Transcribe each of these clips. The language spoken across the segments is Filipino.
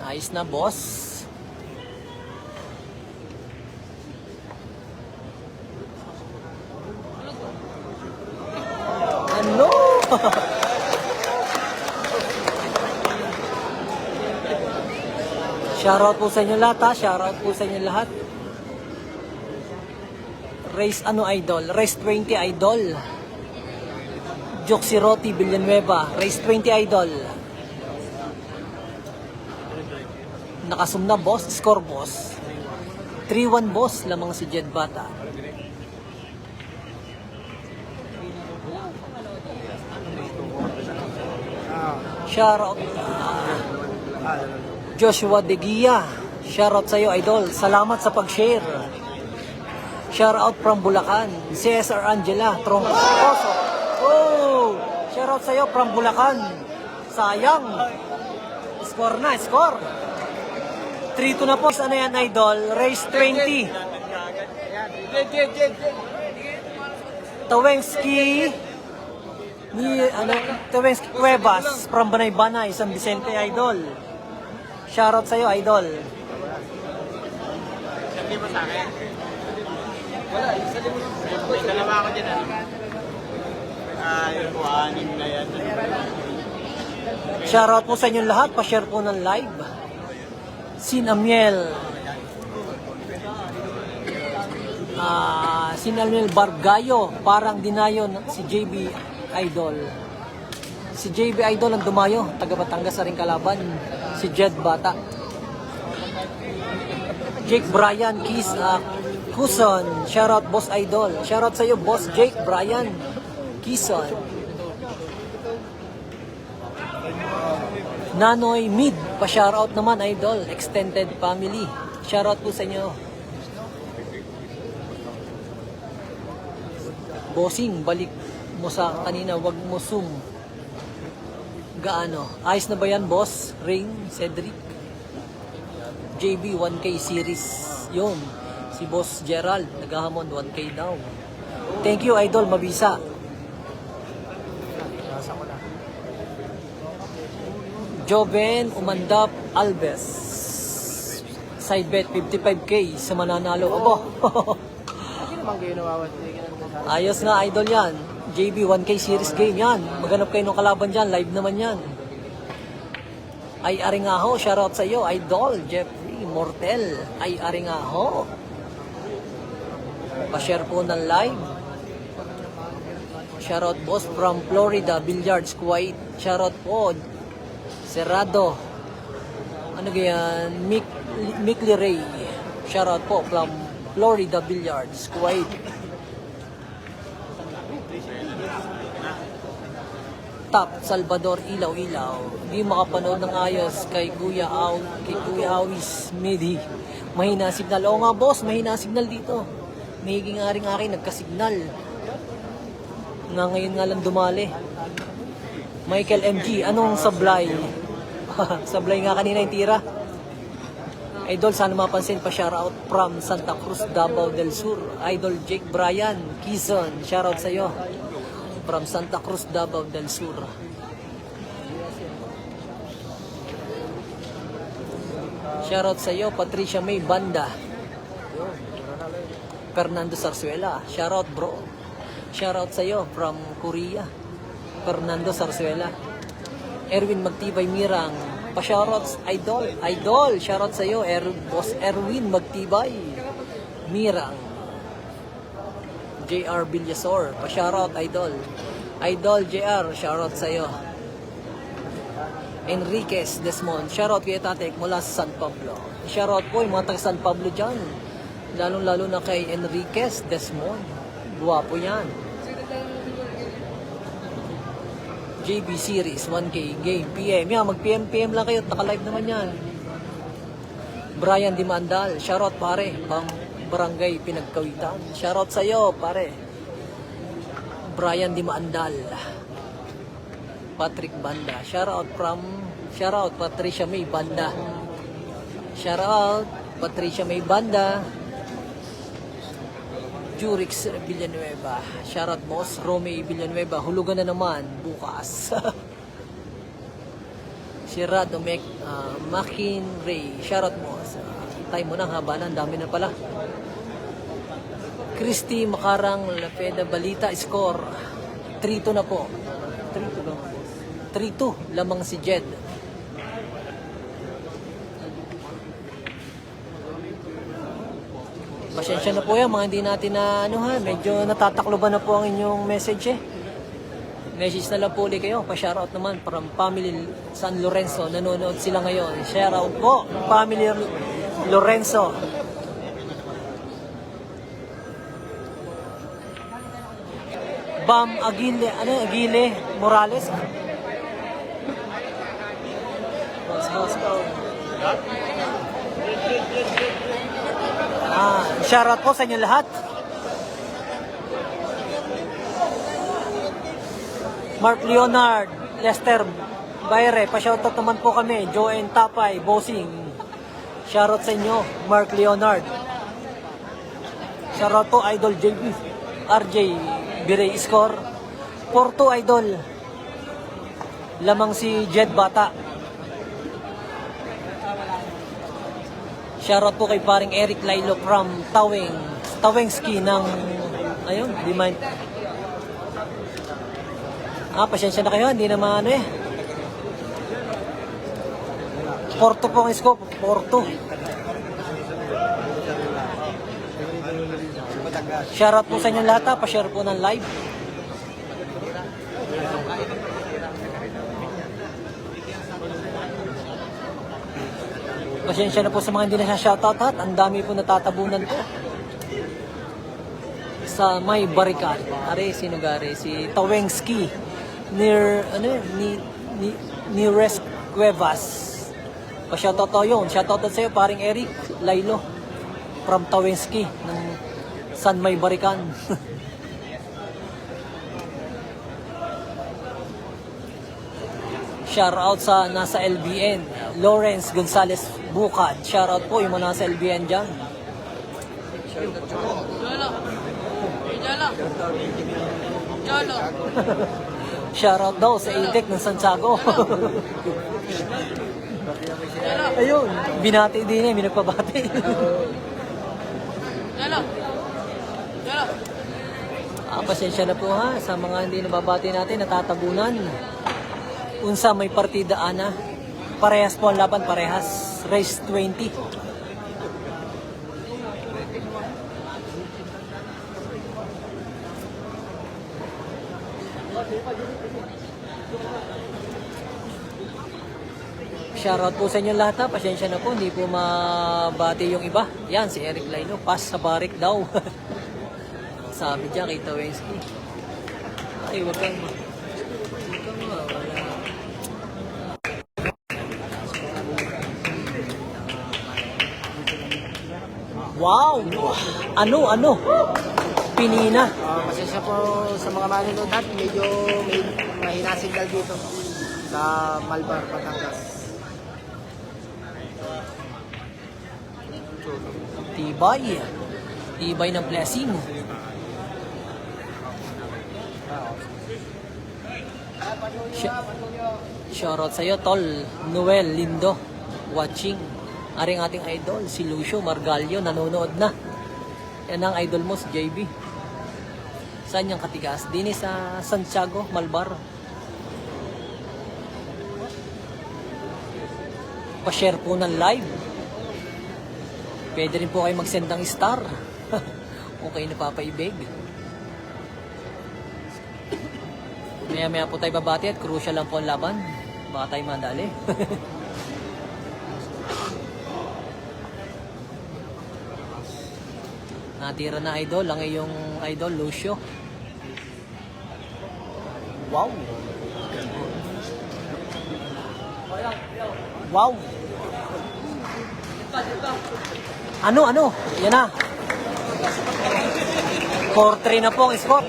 Ayos na, boss. Ano? Shoutout po sa inyo lahat, ha? Shoutout po sa inyo lahat. Race ano, idol? Race 20, idol. Joxiroti Villanueva. Race 20, idol. Nakasum na, boss. Score, boss. 3-1, boss. Lamang si Jed Bata. Shoutout. Joshua De Gia. Shoutout sa iyo, idol. Salamat sa pag-share. Shoutout from Bulacan. Cesar Angela Troncoso. Oh! Shoutout sa iyo from Bulacan. Sayang. Score na, score. 3-2 na po. Ano yan, idol? Race 20. Tawensky Tawensky Cuevas from Banay-Banay, San Vicente, idol. Shoutout sa iyo, idol. Sabi mo sa akin? Wala, sabi mo. May dalawa ako dyan, yung po, 6 na yan. Shoutout po sa inyo lahat. Pa-share po ng live. Sinamiel Bargayo. Parang dinayo si JB Idol. Si JB Idol ang dumayo. Taga Batangas sa ring kalaban. Si Jed Bata. Jake Bryan Kuson. Shoutout, boss idol. Shoutout sa iyo, boss Jake Bryan Kison. Nanoy Mid. Pa-shoutout naman, idol. Extended family. Shoutout po sa inyo. Bossing, balik mo sa kanina. Wag mo zoom. Gaano? Ayos na ba yan, boss? Ring, Cedric. JB 1K series. Yun. Si Boss Gerald, naghahamon 1K daw. Thank you, idol. Mabisa. Joven Umandap Alves. Side bet 55K sa mananalo. Abo. Ayos nga, idol yan. JB 1K series game yan. Maghanap kayo ng kalaban dyan. Live naman yan. Ay Aringaho, shoutout sa iyo, idol Jeffrey Mortel. Ay Aringaho. Pa-share po ng live. Shoutout, boss from Florida Billiards, Kuwait. Shoutout po Cerrado. Ano ganyan? Mikli Ray. Shoutout po from Florida Billiards, Kuwait. Top Salvador Ilaw-Ilaw. Hindi makapanood ng ayos kay Kuya Awis Medi. Mahina signal. Oo nga, boss, mahina signal dito. Mahiging aring-aring nagka-signal. Nga ngayon nga lang dumali. Michael MG, anong sablay? Sablay nga kanina yung tira. Idol, sana mapansin pa, shoutout from Santa Cruz, Davao del Sur. Idol Jake Bryan Kison, shoutout sa iyo. From Santa Cruz, Davao del Sur. Shoutout sa iyo, Patricia May Banda. Fernando Sarsuela, shoutout bro. Shoutout sa iyo from Korea. Fernando Sarsuela. Erwin Magtibay Mirang, pa-shoutouts idol. Idol, shoutout sa iyo, Boss Erwin Magtibay Mirang. JR Villasor, pa-shoutout idol. Idol JR, shoutout sa iyo. Enriquez Desmond, shoutout kay Tatek mula sa San Pablo. Shoutout po yung mga taga San Pablo dyan. Lalong-lalo na kay Enriquez Desmond. Guwapo yan. JB Series 1K game PM. Yan, mag-PM lang kayo. Naka-live naman yan. Brian Dimandal, shoutout pare. Pang Barangay Pinagkawitan. Shoutout sa iyo, pare. Brian Dimandal. Patrick Banda. Shoutout Patricia May Banda. Shoutout Patricia May Banda. Jurix Villanueva. Shoutout boss Romy Villanueva. Hulugan na naman bukas. Si Radomek Makin Ray. Shoutout mo. Sa time mo na, haba na. Ang dami na pala. Christy Makarang Lapeda Balita score 3-2 na po. 3-2 lang. 3-2 lamang si Jed. Pasensya na po yan, mga hindi natin na medyo natatakloban na po ang inyong message eh. Message na lang po ulit kayo. Pa-shoutout naman from family San Lorenzo. Nanonood sila ngayon. Shoutout po, family Lorenzo. Bam Aguile Morales. Shoutout po sa inyo lahat. Mark Leonard, Lester Bayre, pa-shoutout naman po kami. Joanne Tapay, Bossing. Shoutout sa inyo, Mark Leonard. Shoutout po, Idol JB, RJ Birey score 4-2 Idol. Lamang si Jed Bata. Shoutout po kay paring Eric Lailo from Tawengski ng ayun, di mind. Pasensya na kayo, hindi naman 4-2 po ang scope, 4-2. Shoutout po sa inyo lahat, pa-share po ng live. Pasensya na po sa mga hindi na shoutout at ang dami po natatabunan po. Sa may barikan. Are, sino gare? Si Tawengski. Near Rest Cuevas. Pa-shoutout to yun. Shoutout sa iyo, paring Eric Lailo from Tawensky ng San May Barikan. Shoutout sa nasa LBN, Lawrence Gonzalez Bukad. Shoutout po yung mga nasa LBN dyan. Shoutout daw sa Itek ng Santiago. Ayun, binati din may nagpabati. Pasensya na po ha, sa mga hindi nababati natin, natatabunan. Unsa may partida ana, parehas po ang laban, parehas. Race 20. Shoutout po sa inyo lahat ha. Pasensya na po, hindi po mabati yung iba. Yan, si Eric Laino. Pass sa barik daw. Sabi dyan kay Tawensky. Ay, wag kang wow! Ano? Pinina. Pasensya po sa mga manonood at medyo may mahina signal dito sa Malbar, Batangas. Tibay. Tibay ng blessing. Shoutout sa'yo, Tol Noel Lindo. Watching. Aring ating idol, si Lucio Margalio, nanonood na. Yan ang idol mo, si JB. Saan niyang katigas? Dini sa Santiago, Malbar. Pa-share po ng live. Pwede rin po kayo mag-send ng star. Kung kayo napapaibig. Maya-maya po tayo babati at crucial lang po ang laban. Baka tayo madali. Natira na idol, ang iyong idol, Lucio. Wow! Wow! Ano? Yan na. 4-3 na po ang score.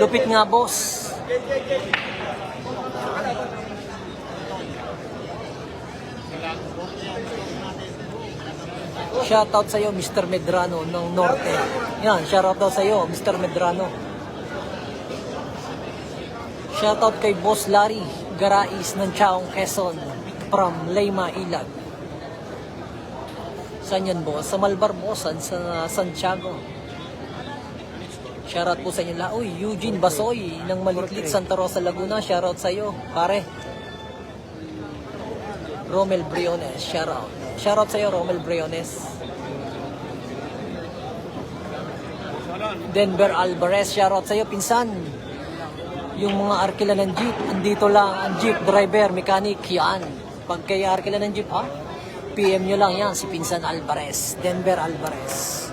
Lupit nga, boss. Shoutout sa iyo, Mr. Medrano ng Norte. Yan, shoutout daw sa iyo, Mr. Medrano. Shoutout kay Boss Larry Garais ng Chaong, Quezon. from Leyma, Ilag. Saan yan, boss? Sa Malbarbosan, sa Santiago. Shoutout po sa inyo lahat. Uy, Eugene Basoy ng Malitlit, Santa Rosa, Laguna. Shoutout sa iyo, pare. Romel Briones, shoutout. Shoutout sa iyo, Romel Briones. Denver Alvarez, shoutout sa iyo, pinsan. Yung mga arkila ng jeep, andito lang ang jeep driver, mechanic, yan. Pag kay arkila ng jeep, ha? PM nyo lang yan, si pinsan Alvarez. Denver Alvarez.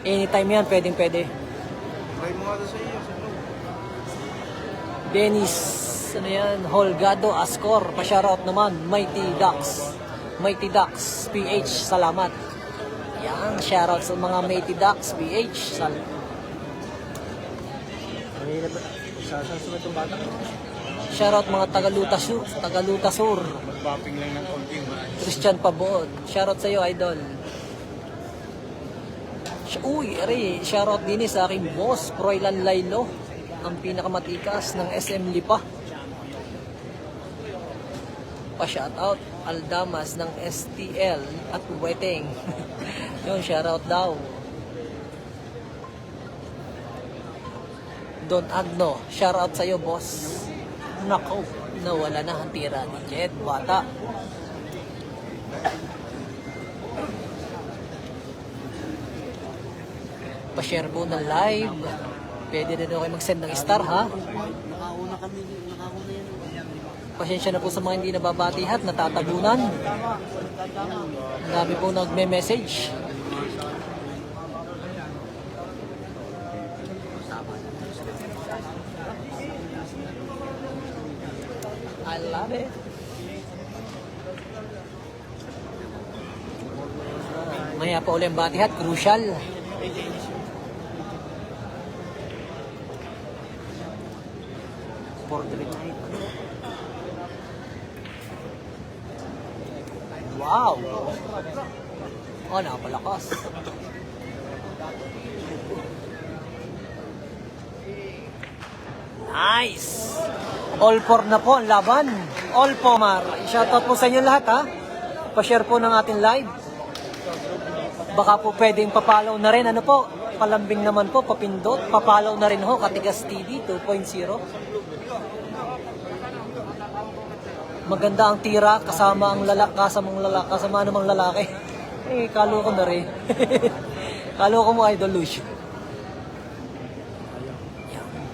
Anytime yan, pwede. Try mo nga doon sa iyo. Dennis, ano yan, Holgado Ascor, pa-shoutout naman, Mighty Ducks, PH, salamat. Yan, shoutout sa mga Mighty Ducks, PH, Sasunod itong bata. shoutout mga Tagaluta Sur, Mag-bumping lang ng konti. Christian Pabon, shoutout sa iyo, idol. Uy, shoutout din sa aking boss, Froilan Laylo, ang pinakamatikas ng SM Lipa. Pa-shoutout, Aldamas ng STL at Weteng. Yun, shoutout daw. Don Agno, shoutout sa'yo, boss. Nako, nawala na ang tira ni Jet, bata. Pa-share po ng live. Pwede din ako mag-send ng star, ha? Nakauna yan. Pasensya na po sa mga hindi nababati at natatabunan. Ang dami po nagme-message. I love it. Maya pa ulit ang batihat, crucial. Portrait night. Wow! Oh, napalakas. Nice! All for na po ang laban. All for, Mar. Shoutout po sa inyo lahat, ha? Pa-share po ng ating live. Baka po pwedeng papalaw na rin. Ano po? Palambing naman po, papindot. Papalaw na rin ho, Katigas TV 2.0. Maganda ang tira kasama ang kasama namang lalaki. Kalo ko na rin. Kalo ko mo, Idol Lucio.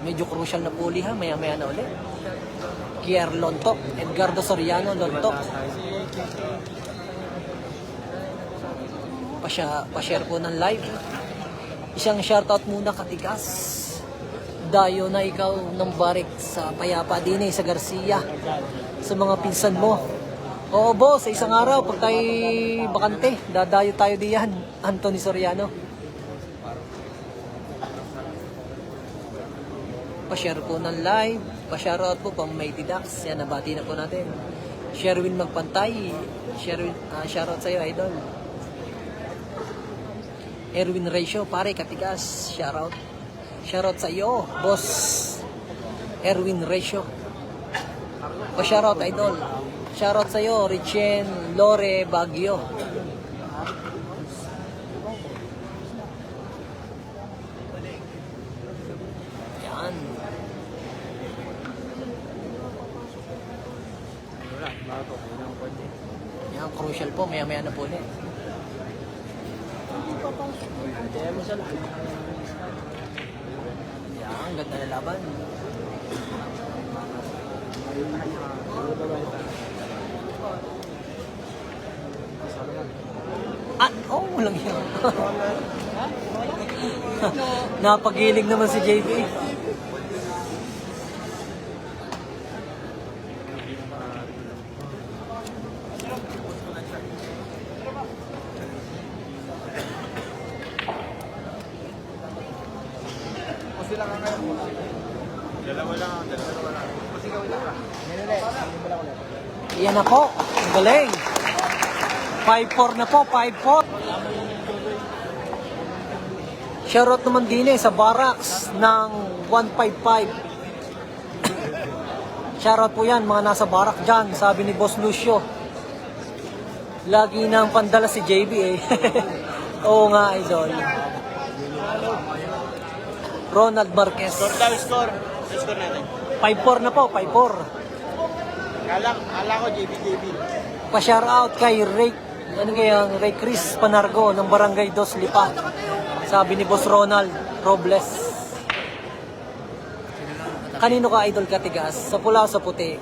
Medyo crucial na puli, ha, maya-maya na ulit. Kier Lontok, Edgardo Soriano Lontok. Pa-share po ng live. Isang shoutout muna, Katigas. Dayo na ikaw ng barik sa Payapa din sa Garcia. Sa mga pinsan mo. Oo, boss, sa isang araw, pag tayo bakante, dadayo tayo diyan. Anthony Soriano. Pa-share po ng live. Pa-shoutout po pang Mighty Ducks. Yan, nabati na po natin. Sherwin Magpantay. Shoutout sa'yo, idol. Erwin Ratio, pare, Katigas. Shoutout. Shoutout sa'yo, boss. Erwin Ratio. Pa-shoutout, idol. Shoutout sa'yo, Richen Lore Baguio. Yan. Yan, crucial po. Maya-maya na po ulit. Yan, ganda na laban. Walang yun. Napagiling naman si JB. Dalawa lang. Kasi gawin lang. Yan na po. Ang galing. 5-4 na po. 5-4. Shoutout naman din sa barracks ng 155. Shoutout po yan, mga nasa barak dyan, sabi ni Boss Lucio. Lagi nang pandala si JB eh. Oo nga, idol. Ronald Marquez. Score daw, score. Score natin. 5-4 na po, 5-4. Kala ko JB. Pa-shoutout kay Ray, Ray Chris Panargo ng Barangay Dos Lipa. Sabi ni Boss Ronald Robles. Kanino ka idol katigas? Sa pula o sa puti?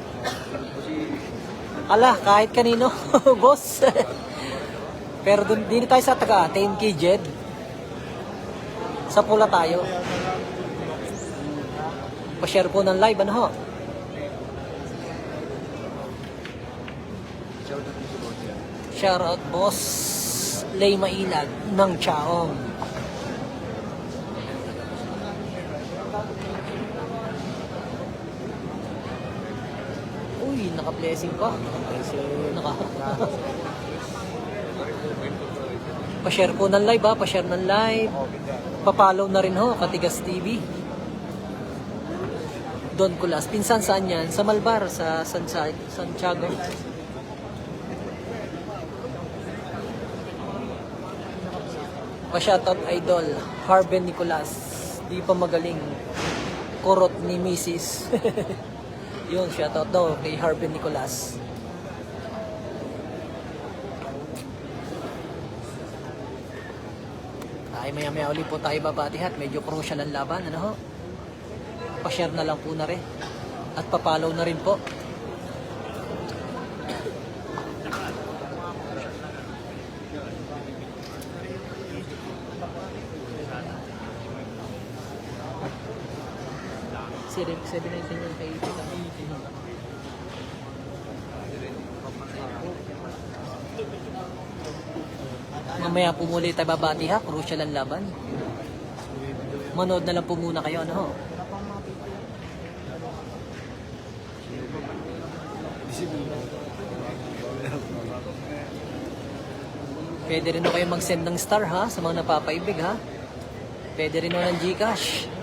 Ala, kahit kanino, boss. Pero dito tayo sa taga 10K Jed. Sa pula tayo. Pa-share po ng live, ano ho? Shoutout boss Lay Mailag ng Chaong. Uy, naka-blessing pa. Pa-share po ng live ha, pa-share ng live. Pa-follow na rin ho, Katigas TV. Don Kulas. Pinsan saan yan? Sa Malbar, sa Santiago. Pa-shoutout idol, Harben Nicolas. Di pa magaling. Kurot ni Mrs. Yun, shoutout daw kay Harben Nicolas. Ay, maya-maya ulit po tayo babatihat. Medyo crucial ang laban. Ano ho? Pa-share na lang po na rin. At pa-follow na rin po. Seven yung kay mamaya po muli tayo babati ha, crucial ang laban. Manood na lang po muna kayo, ano ho? Pwede rin ho kayo mag-send ng star ha, sa mga napapaibig ha. Pwede rin ho ng Gcash.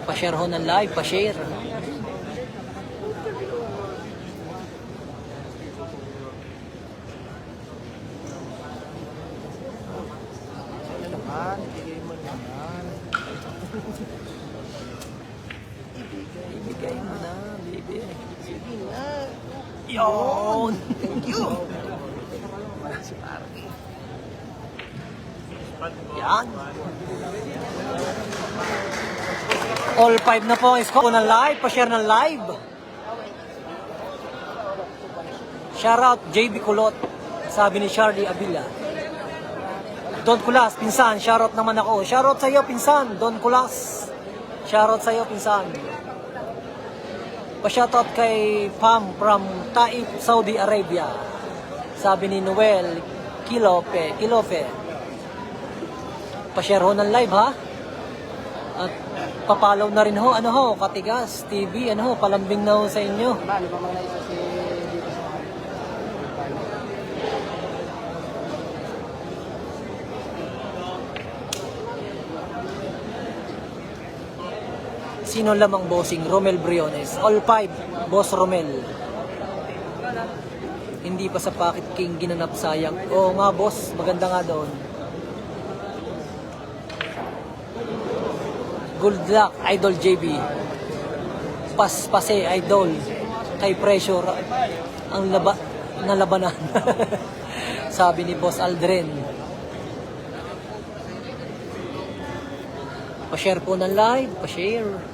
Pa-share ho ng live, pa-share. Ibigay mo na, baby. Sige na. Yun! Thank you! Yan. All 5 na po. Isko ng live. Pa-share ng live. Shoutout JB Kulot. Sabi ni Charlie Abila. Don Kulas, pinsan. Shoutout naman ako. Shoutout sa iyo, pinsan. Don Kulas. Shoutout sa iyo, pinsan. Pa-shoutout kay Pam from Taif, Saudi Arabia. Sabi ni Noel Kilofe. Pa-share ho ng live ha. At papalaw na rin ho, ano ho, Katigas TV, ano ho, palambing na ho sa inyo. Bali pa mga isa si dito sa Sino lamang bossing? Romel Briones. All 5, Boss Romel. Hindi pa sa Pocket King ginanap, sayang. Oo nga boss, maganda nga doon. Good luck, Idol JB. Paspase, Idol. Kay Pressure ang nalabanan. Sabi ni Boss Aldrin. Pa-share po ng live, pa-share.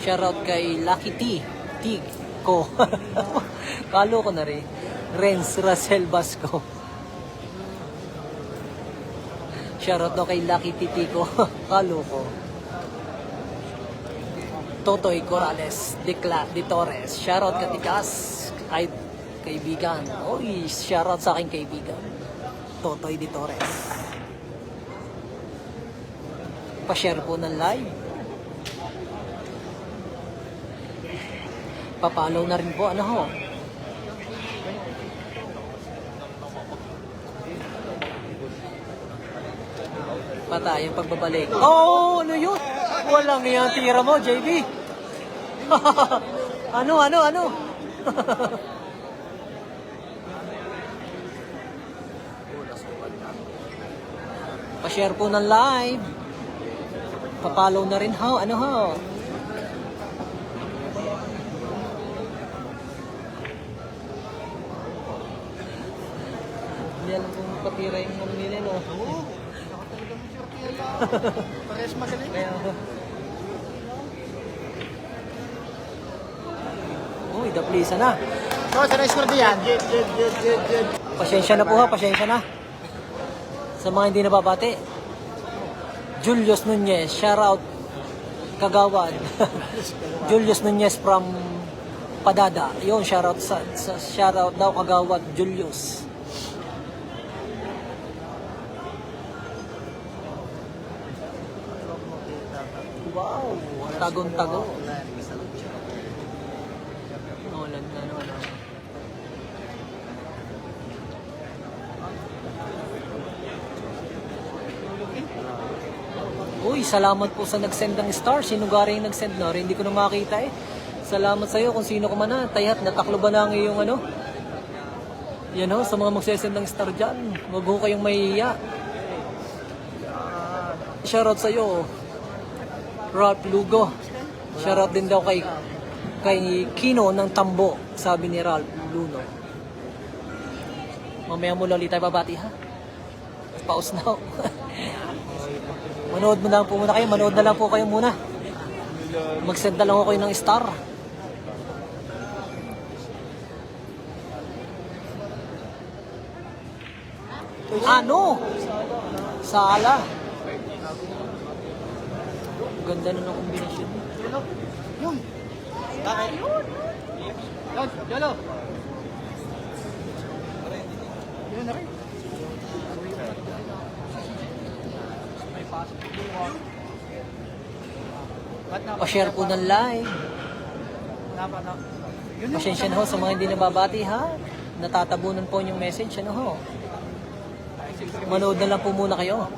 Shoutout kay Lucky T ko. Kalo ko na rin. Renz Russell Basco. Shoutout daw kay Lucky T ko. Kalo ko. Totoy Corrales de Torres. Shoutout Katigas. Ay, kaibigan. Oy, shoutout sa aking kaibigan. Totoy de Torres. Pa-share po ng live. Pa-follow na rin po, ano ho. Patay ang pagbabalik. Oh, ano yun? Walang yan tira mo, JB. Ano? Pa-share po ng live. Pa-follow na rin ho. Ano ho? Hindi alam kung patira yung mga nila, no? Oo. Parehas magaling. Kaya ako. Uy, daplisa na. So, sa na-score din yan. Pasensya na po ha, pasensya na. Sa mga hindi nababati. Julius Nunez, shout out Kagawad. Julius Nunez from Padada. Yun, shout out shout out daw Kagawad Julius. Wow, tagong-tago. Nolan na ano. Uy, salamat po sa nag-send ng star. Sino gari yung nag-send na? Hindi ko na makita eh. Salamat sa iyo kung sino ka man na. Tayat, nataklo ba na ang iyong ano? Yan ho, sa mga magsesend ng star dyan. Huwag ho kayong mahihiya. Shoutout sa iyo, Ralph Lugo. Shoutout din daw kay Kino ng Tambo, sabi ni Ralph Luno. Mamaya mo ulit tayo babati ha. Pause na ho. Manood mo na lang po muna kayo. Manood na lang po kayo muna. Mag-send na lang ako kayo ng star. Ano? Sala. Ganda na ng kombinasyon. Yun. Bakit? Yolo. Yun na rin. Pa-share po ng live. Pasensya na ho sa mga hindi nababati ha. Natatabunan po yung message. Ano ho? Manood na lang po muna kayo.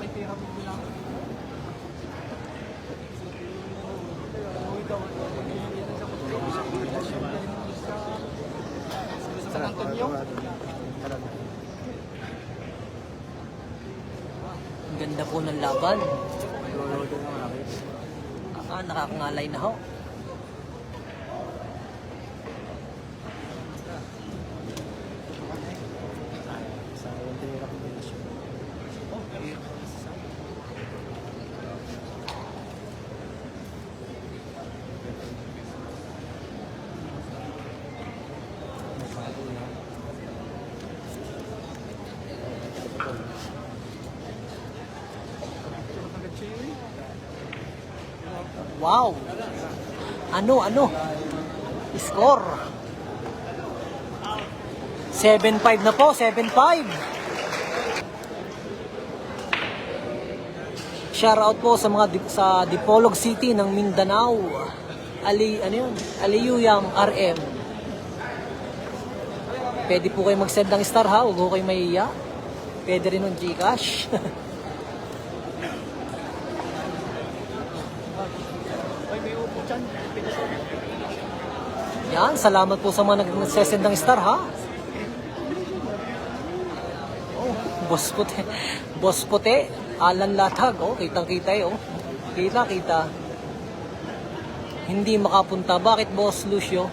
Ang ganda po ng laban. Nakakangalay na ho. Wow! Ano? Score! 7-5 na po, 7-5! Shoutout po sa mga sa Dipolog City ng Mindanao. Aliyuyang RM. Pwede po kayo mag-send ng star ha, huwag po kayo mahiya. Pwede rin ng Gcash. Yan, salamat po sa mga nag-send ng star ha. Oh, Boss Puti, Alan Latag, oh, kitang-kita eh, oh. Kita. Hindi makapunta. Bakit, Boss Lucio?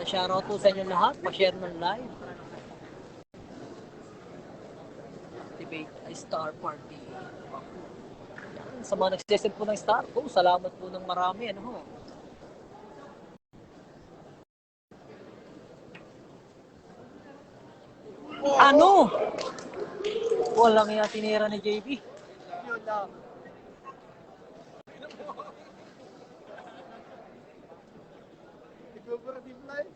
Shoutout po sa inyo lahat. Pa-share ng live. Activate a star party. Yan. Sa mga nagsisend po ng star, oh, salamat po ng marami. Ano ho? Ano? Walang yung tinira ni JB. Yun lang. Nag-operative live.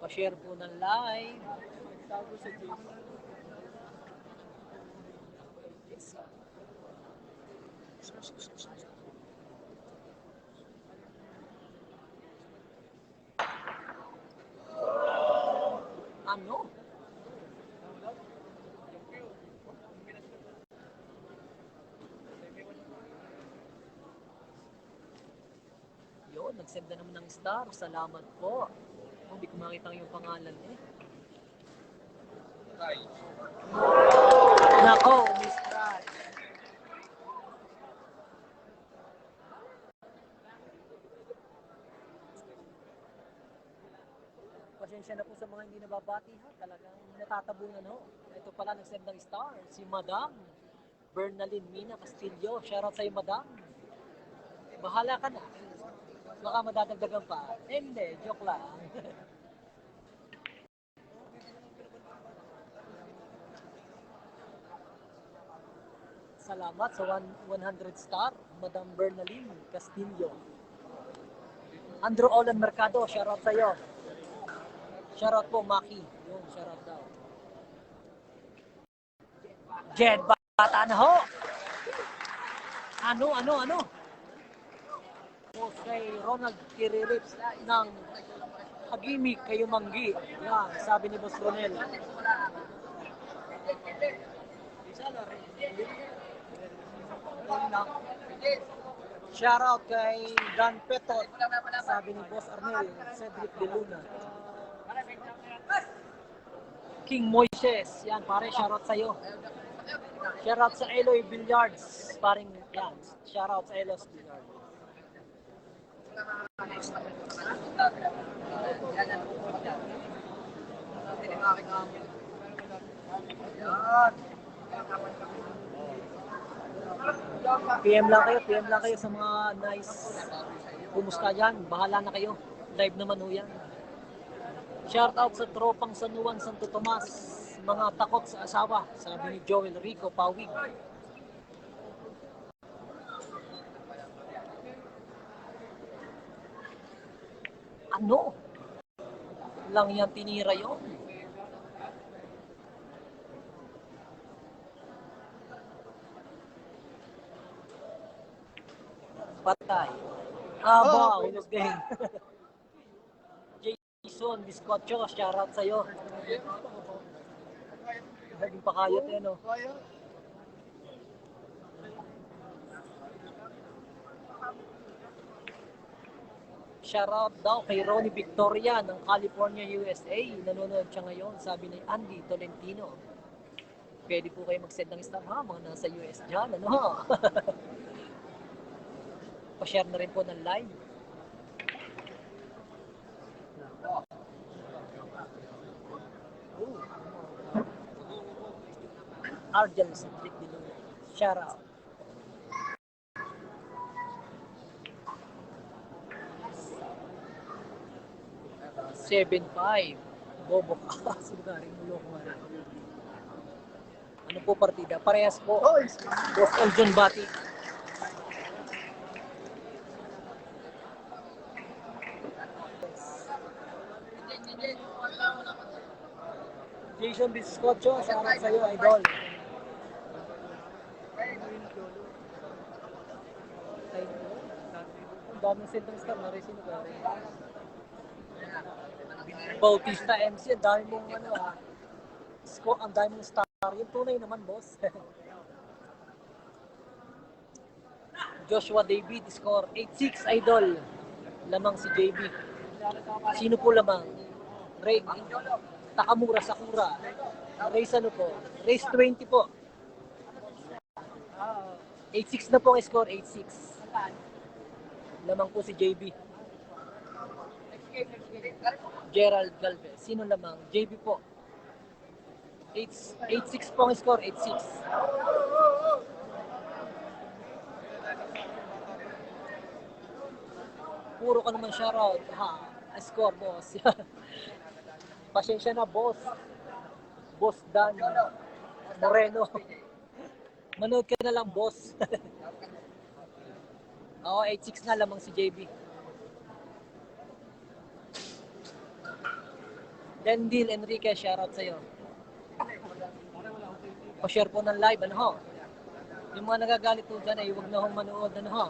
pa-share po ng live. Ano? Yun, nag-send na naman ng star. Salamat po. Hindi ko makita yung pangalan eh. Nako, Miss Rai. Pasensya na po sa mga hindi nababati ha. Talagang natatabunan ho. Ito pala nag-send ng star. Si Madam Bernalyn Mina Castillo. Shoutout sa'yo, Madam. Bahala ka na. Baka madadagdagan pa. Hindi, joke lang. Salamat sa 100 star, Madam Bernalyn Castillo. Andrew Olan Mercado, shoutout sa'yo. Shoutout po, Maki. Yung shoutout daw. Jed, bata na ho! Ano? Po kay Ronald Kiririps ng Hagimik kayo manggi. Yan, sabi ni Boss Ronel. Shoutout kay Dan Petot, sabi ni Boss Arnel, Cedric De Luna. King Moises, yan pare, shoutout sa'yo. Shoutout sa Eloy Billiards, paring yan, shoutout sa Eloy Billiards. PM lang kayo sa mga nice kumusta dyan, bahala na kayo, live naman ho yan. Shoutout sa tropang San Juan Santo Tomas, mga takot sa asawa, sabi ni Joel Rico Pawig. Ano? Lang yan tinira yun. Patay. Aba, hulog din. Jason Biscotcho, shoutout sa'yo. Naging pakayot yan, no? Shoutout daw kay Ronnie Victoria ng California, USA. Nanonood siya ngayon, sabi ni Andy Tolentino. Pwede po kayo mag-send ng star ha, mga nasa US dyan, ano? Pa-share na rin po ng live. Argel Cedric De Luna. Shoutout. $7-5. Bobo ka. Sigaring mulo ko nga. Ano po partida? Parehas po. Boss Eljon Bati. Jason Biscotcho, shoutout sa'yo, idol. Ang daming sentence ka, Marisino ka rin. Bautista MC, ang dami mong ano ha. Score, ang dami mong star. Yung tunay naman, boss. Joshua David, score 8-6, idol. Lamang si JB. Sino po lamang? Ray Takamura Sakura. Race ano po? Race 20 po. 8-6 na po ang score, 8-6. Lamang po si JB. Gerald Galvez. Sino lamang? JB po. 8-6 po ang score, 8-6. Puro ka naman shoutout. Ha, score, boss. Pasensya na, boss. Boss Dan Moreno. Manood ka na lang, boss. Oo, 8-6 na lamang si JB. Lendil Enrique, shoutout sa'yo. Pa-share po ng live, ano ho? Yung mga nagagalit po dyan ay huwag na hong manood, ano ho?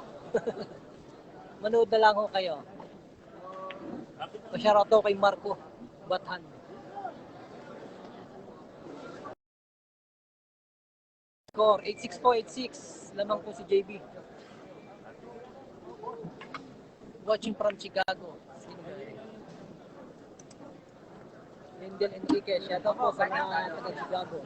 Manood na lang ho kayo. Pa-shoutout daw kay Marco Bathan. Score, 86 po, 86. Lamang po si JB. Watching from Chicago. Sino ba yun? Lendil Enrique, shoutout po sa mga taga-Chicago.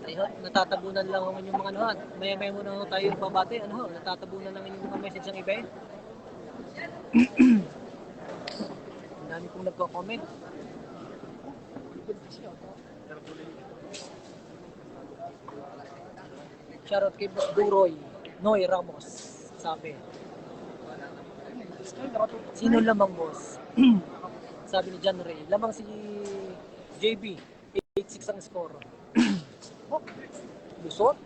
Ayun, natatabunan lang naman yung mga ano, maya-maya muna ho tayo babati, ano ho, natatabunan lang yung mga message ng iba eh. Ang dami pong nagko-comment. Shoutout kay Boss Duroy, Noy Ramos, sabi. Sino lamang boss? Sabi ni John Ray, lamang si JB, 86 ang score. Lusot?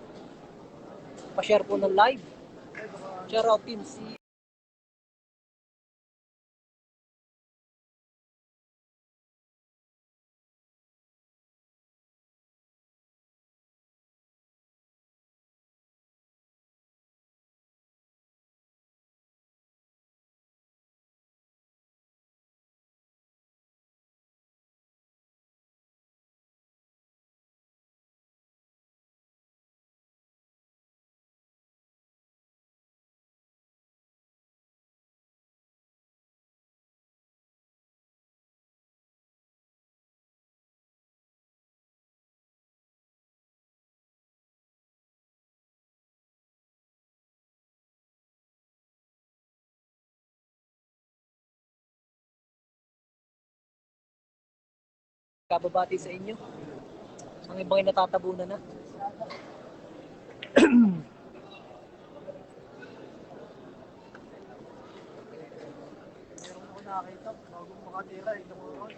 Pa-share po ng live. Shoutout team si kababati sa inyo. Ang ibang ay natatabunan na. Nakakita, bagong makatira, ito mo ron.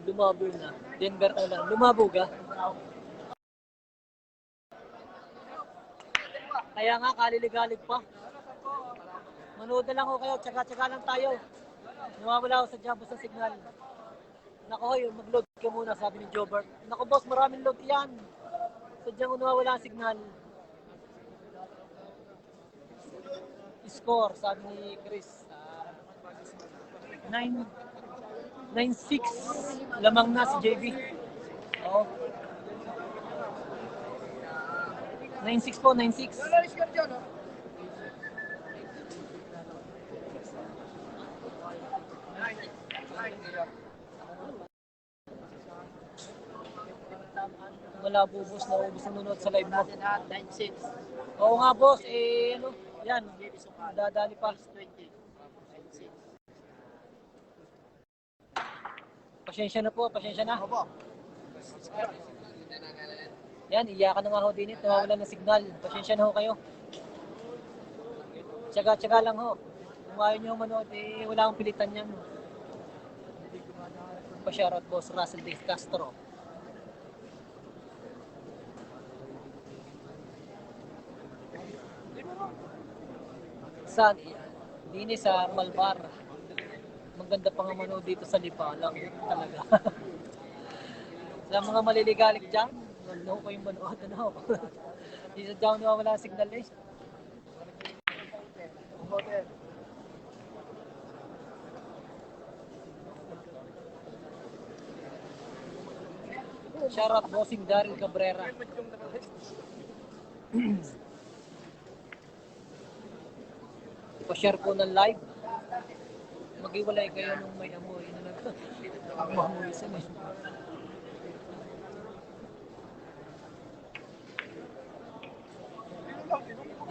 Lumabo na. Denver ulan. Lumabo ka? Kaya nga, kaliligalig pa. Manood na lang ho kayo, tsaga-tsaga lang tayo. Nawawala ako sa jumbo sa signal. Nako, hoy, mag-load ka muna, sabi ni Jobert. Nako boss, maraming load yan. Sadyang nawawala ang signal. Score, sabi ni Chris. 9-6. Lamang na si JB. Oo. 9-6 po, 9-6. Malabo boss, naubos ang nunod sa live mo. 9-6. Oo nga boss, ano, yan, dadali pa. 20. Pasensya na po, pasensya na. Opo. Yan, iyakan na nga ho din ito, nawawala ng signal. Pasensya na ho kayo. Tsaga-tsaga lang ho. Kung ayaw nyo manood, wala akong pilitan yan. Pa-shoutout boss, Russell Dave Castro. Saan? Dini sa Malbar. Maganda pa nga manood dito sa Lipalang. Talaga. Sa mga maliligalig dyan, huwag na ho kayong manood. Ano? Di sa dyan wala signal eh. Shoutout bossing Daryl Cabrera. Pa-share po ng live. Mag-iwalay kayo nung may amoy na nag-amoy sa may.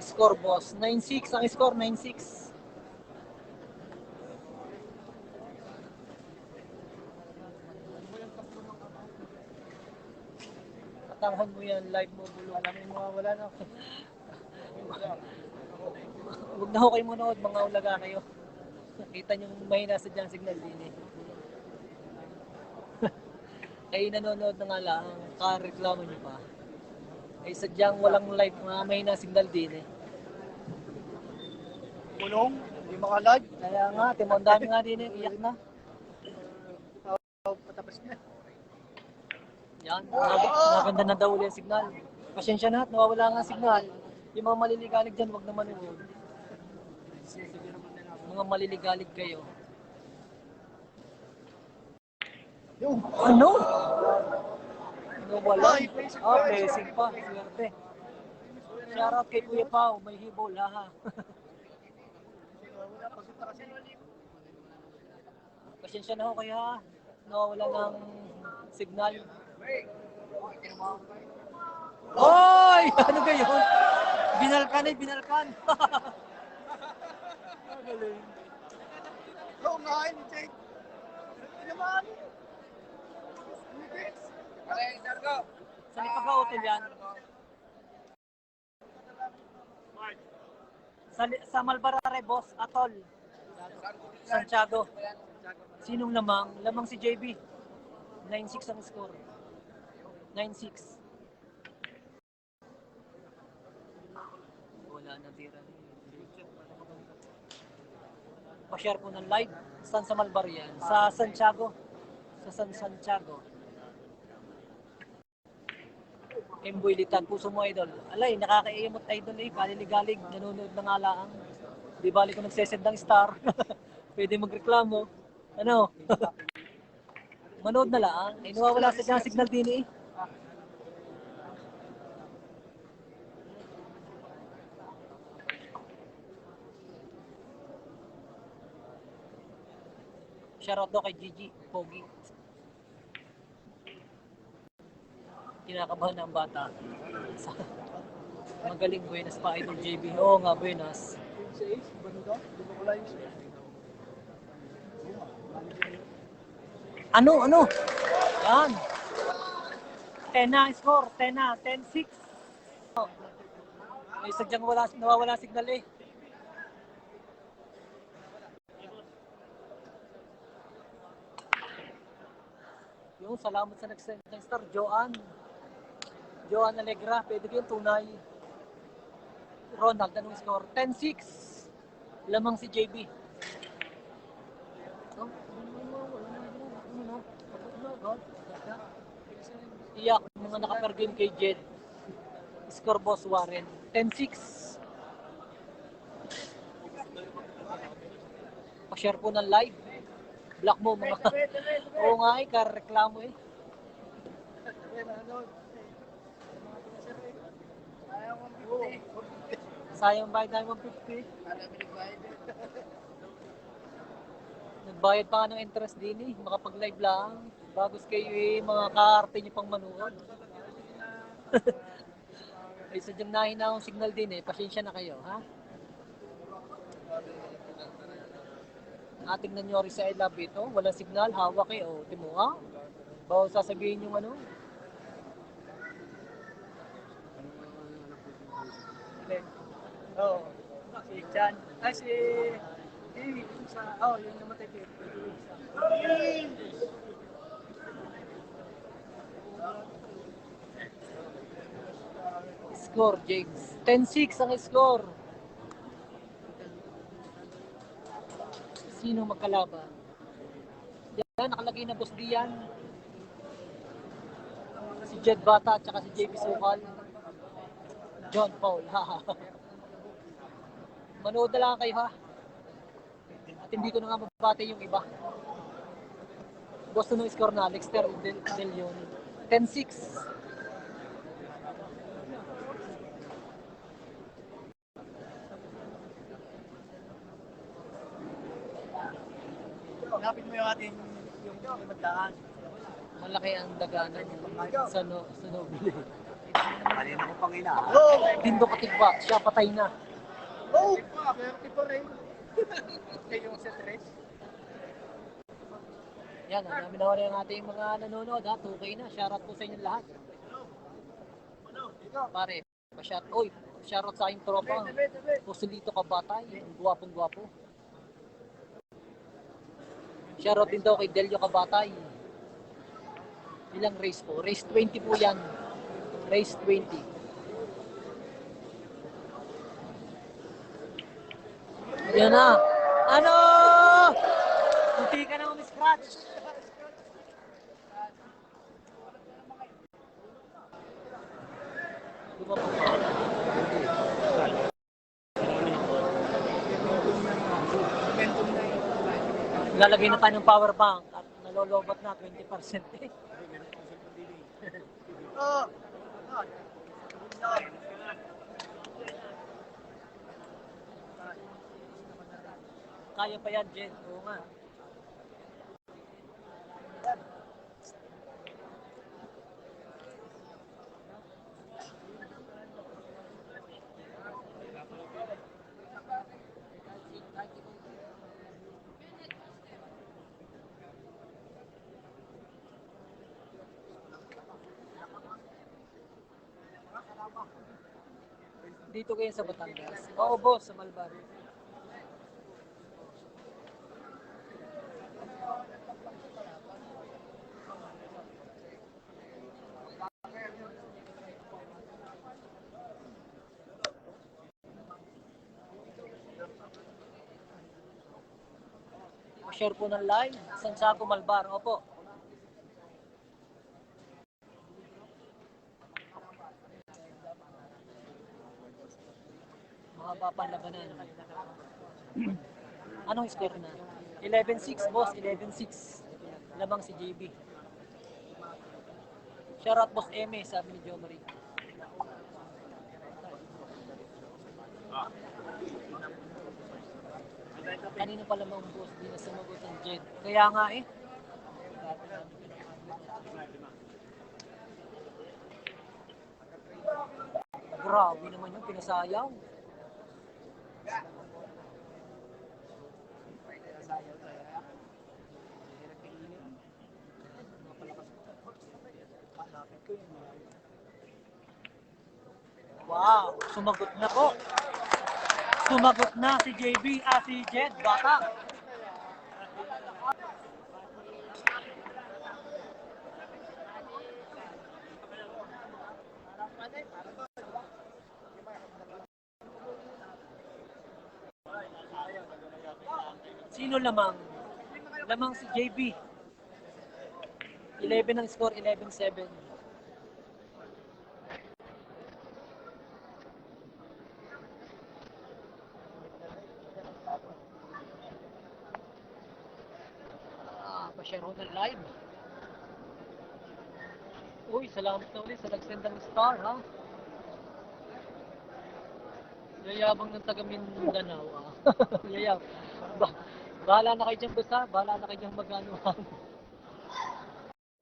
Score boss, 9-6. Ang score, 9-6. Patanghon mo yan, live mo, bulo. Alam mo yung mga wala na. Huwag na ho kayo manood, mga ulaga kayo. Kita nyo mahina sa dyan signal din eh. Ay nanonood na nga lang, kareklamo niyo pa. Ay sadyang walang live, mga may na signal din eh. Kulong, hindi maka-live. Kaya nga, timon dami nga din eh, iyak na. Patapos na. Yan, maganda na daw ulit ang signal. Pasensya na, nawawala nga ang signal. Yung mga maliligalig dyan, wag naman yun. Mga maliligalig kayo. Yung, Ano? Wala. Blessing pa. Swerte. Shoutout kay Kuya Pao. May hibol, ha. Pasensya na ho kaya nawawala ng signal. Hoy! Ano ba yun? Binalkan eh, binalkan. Magaling. Oo nga, ni Jake. Hindi naman. Sa Lipag-Hotel yan. Sa Malbarare, boss, Atol. Santiago. Sinong lamang? Lamang si JB. 9-6 ang score. 9-6. Wala na tira. Pa-share po ng live. Saan sa Malbar yan? Sa Santiago. Sa San Santiago. Emboy Litan, puso mo idol. Alay, nakakaiyamot idol eh. Kaliligalig, nanonood ng alaang. Di bali ko nagsesend ng star. Pwede magreklamo. Ano? Manood na lang. Ay, nawawala sa dyan signal din eh. Shoutout daw kay Gigi, Pogi. Kinakabahan na ang bata. Magaling Buenas pa, Idol JB. Oo nga, Buenas. Ano? Yan. 10 na score. 10 na. 10-6. May sadyang nawawala signal eh. Yung salamat sa nag-send ng star, Joanne Allegra, pwede ko yung tunay. Ronald, anong score? 10-6. Lamang si JB. Iyak, mga naka-per-game kay Jed. Score boss Warren. 10-6. Pa-share po ng live. Block mo mga... Oo nga eh, kareklamo eh. Sayang bayad namin 150. Nagbayad pa nga ng interest din eh. Makapag-live lang. Bagos kayo eh, mga kaarte nyo pang manood. Ay sadyang nahina akong signal din eh. Pasensya na kayo, ha? Tingnan nyo rin sa I love it, oh. Walang signal, hawak eh, oh. Timo, ha? Bawa sasabihin yung ano. Oo. Si Chan. Ay, si... yung sa... yung namatay ko. Score, James. 10-6 ang score. Sino magkalaban? Yan, nakalagay na boss diyan. Si Jed Bata at saka si JP Sukal. John Paul. Manood na lang kayo ha. At hindi ko na nga mabate yung iba. Gusto nung score na Lexter Del Leon. 10-6. Lapit mo yung ating yung magdaan. Malaki ang daganan sa Nobile. Kanina ko pang ina. Tindo katigba, siya patay na. Oh! Swerte pa rin. Kayo yung sa tres. Yan, ang dami na yung ating mga nanonood ha. 2K na. Shoutout po sa inyo lahat. Pare, pa-shout. Oy, shoutout sa aking tropa. Pusulito ka batay. Guwapong guwapo. Shoutout din daw kay Delio Kabatay. Ilang race po? Race 20 po yan. Race 20. Yan na. Ano? Hindi ka na scratch. Lalagay na tayo ng power bank at nalolobot na 20% eh. Kaya pa yan, Jen. Oo nga. Dito kayo sa Batangas. Oo, boss, sa Malbar. Share po ng live. Santiago Malbar. Opo. Mahaba pa ang labanan. Anong score na? 11-6, boss. 11-6. Lamang si JB. Shoutout, boss Eme, sabi ni Jo Marie. Kanino pa lamang, boss? Di na sumagot ang Jed. Kaya nga eh. Grabe naman yung pinasayaw. Wow, sumagot na po. Sumagot na si JB, si Jed, bata. Sino lamang? Lamang si JB. 11 ang score, 11-7. Pa-share ho ng live. Uy, salamat na ulit sa nag-send ng star, ha? Yayabang ng taga Mindanao, ah. Yayab. Bahala na kayo dyan, boss, ha? Bahala na kayo dyan mag-ano, ha?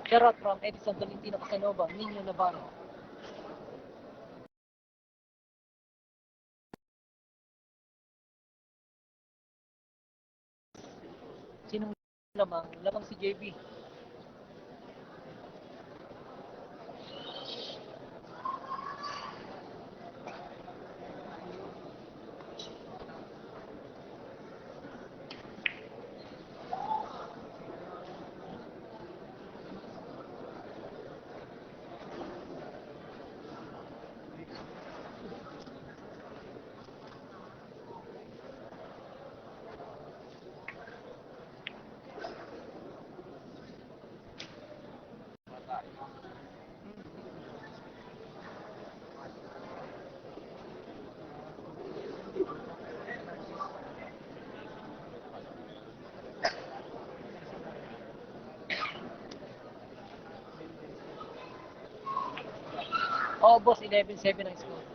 Shoutout from Edison Tolentino Casanova, Nino Navarro. Sinong lamang? Lamang si JB. Oh, boss, 11-7 ang score.